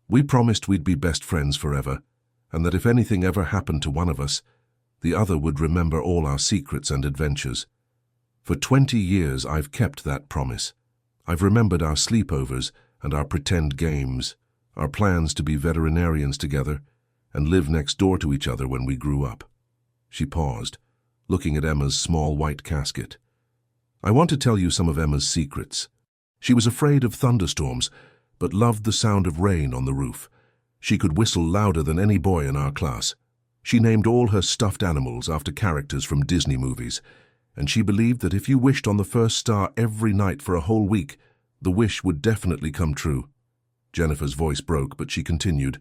"We promised we'd be best friends forever, and that if anything ever happened to one of us, the other would remember all our secrets and adventures. For 20 years I've kept that promise. I've remembered our sleepovers and our pretend games, our plans to be veterinarians together and live next door to each other when we grew up." She paused, looking at Emma's small white casket. "I want to tell you some of Emma's secrets. She was afraid of thunderstorms, but loved the sound of rain on the roof. She could whistle louder than any boy in our class. She named all her stuffed animals after characters from Disney movies, and she believed that if you wished on the first star every night for a whole week, the wish would definitely come true." Jennifer's voice broke, but she continued.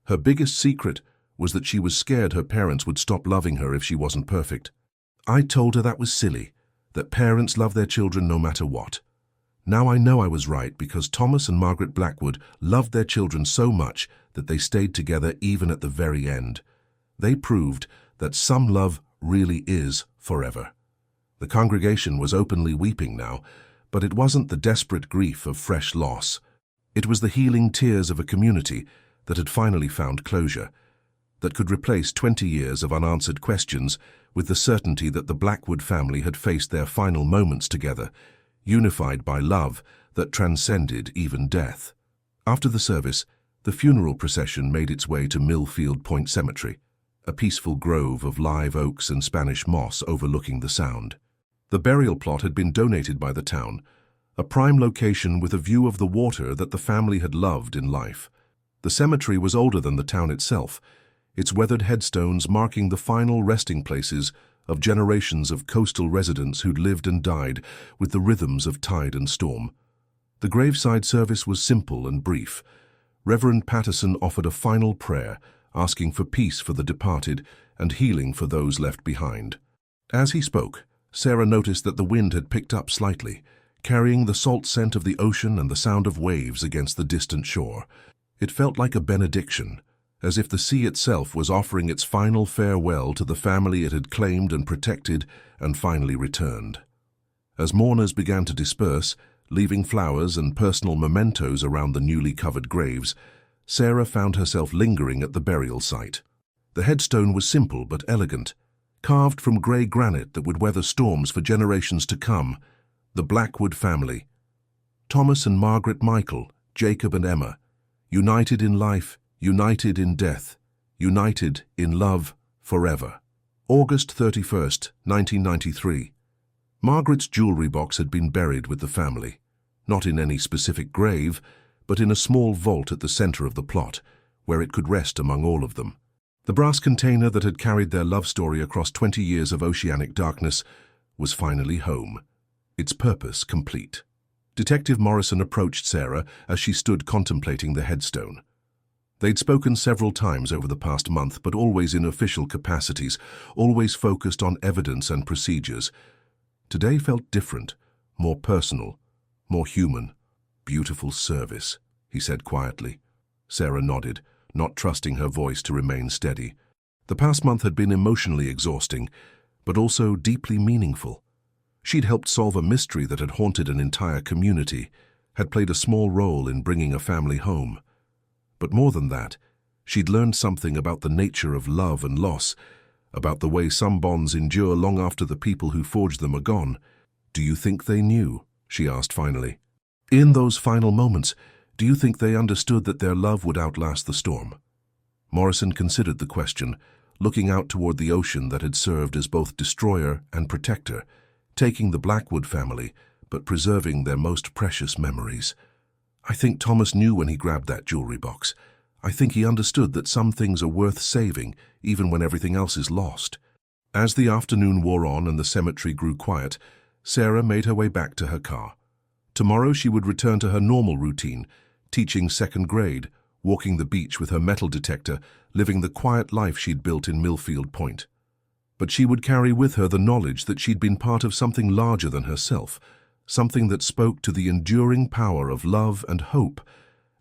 "Her biggest secret was that she was scared her parents would stop loving her if she wasn't perfect. I told her that was silly, that parents love their children no matter what. Now I know I was right because Thomas and Margaret Blackwood loved their children so much that they stayed together even at the very end. They proved that some love really is forever." The congregation was openly weeping now, but it wasn't the desperate grief of fresh loss. It was the healing tears of a community that had finally found closure, that could replace 20 years of unanswered questions with the certainty that the Blackwood family had faced their final moments together, unified by love that transcended even death. After the service, the funeral procession made its way to Millfield Point Cemetery, a peaceful grove of live oaks and Spanish moss overlooking the Sound. The burial plot had been donated by the town, a prime location with a view of the water that the family had loved in life. The cemetery was older than the town itself, its weathered headstones marking the final resting places of generations of coastal residents who'd lived and died with the rhythms of tide and storm. The graveside service was simple and brief. Reverend Patterson offered a final prayer, asking for peace for the departed and healing for those left behind. As he spoke, Sarah noticed that the wind had picked up slightly, carrying the salt scent of the ocean and the sound of waves against the distant shore. It felt like a benediction, as if the sea itself was offering its final farewell to the family it had claimed and protected and finally returned. As mourners began to disperse, leaving flowers and personal mementos around the newly covered graves, Sarah found herself lingering at the burial site. The headstone was simple but elegant, carved from grey granite that would weather storms for generations to come. The Blackwood family. Thomas and Margaret Michael, Jacob and Emma, united in life, united in death, united in love forever. August 31st, 1993. Margaret's jewelry box had been buried with the family, not in any specific grave, but in a small vault at the center of the plot, where it could rest among all of them. The brass container that had carried their love story across 20 years of oceanic darkness was finally home, its purpose complete. Detective Morrison approached Sarah as she stood contemplating the headstone. They'd spoken several times over the past month, but always in official capacities, always focused on evidence and procedures. Today felt different, more personal, more human. "Beautiful service," he said quietly. Sarah nodded, not trusting her voice to remain steady. The past month had been emotionally exhausting, but also deeply meaningful. She'd helped solve a mystery that had haunted an entire community, had played a small role in bringing a family home. But more than that, she'd learned something about the nature of love and loss, about the way some bonds endure long after the people who forged them are gone. "Do you think they knew?" she asked finally. "In those final moments, do you think they understood that their love would outlast the storm?" Morrison considered the question, looking out toward the ocean that had served as both destroyer and protector, taking the Blackwood family, but preserving their most precious memories. "I think Thomas knew when he grabbed that jewelry box. I think he understood that some things are worth saving, even when everything else is lost." As the afternoon wore on and the cemetery grew quiet, Sarah made her way back to her car. Tomorrow she would return to her normal routine, teaching second grade, walking the beach with her metal detector, living the quiet life she'd built in Millfield Point. But she would carry with her the knowledge that she'd been part of something larger than herself, something that spoke to the enduring power of love and hope,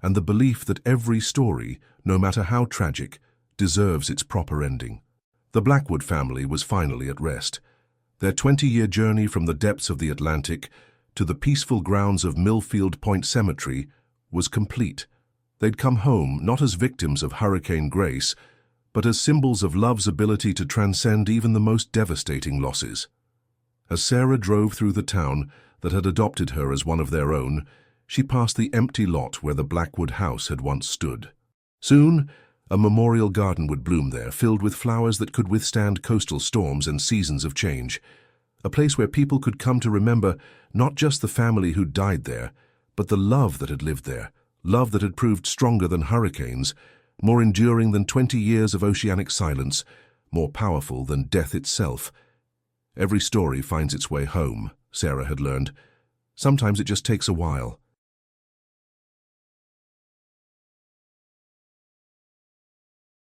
and the belief that every story, no matter how tragic, deserves its proper ending. The Blackwood family was finally at rest. Their 20-year journey from the depths of the Atlantic to the peaceful grounds of Millfield Point Cemetery was complete. They'd come home not as victims of Hurricane Grace, but as symbols of love's ability to transcend even the most devastating losses. As Sarah drove through the town that had adopted her as one of their own, she passed the empty lot where the Blackwood house had once stood. Soon, a memorial garden would bloom there, filled with flowers that could withstand coastal storms and seasons of change. A place where people could come to remember not just the family who'd died there, but the love that had lived there, love that had proved stronger than hurricanes, more enduring than 20 years of oceanic silence, more powerful than death itself. Every story finds its way home, Sarah had learned. Sometimes it just takes a while.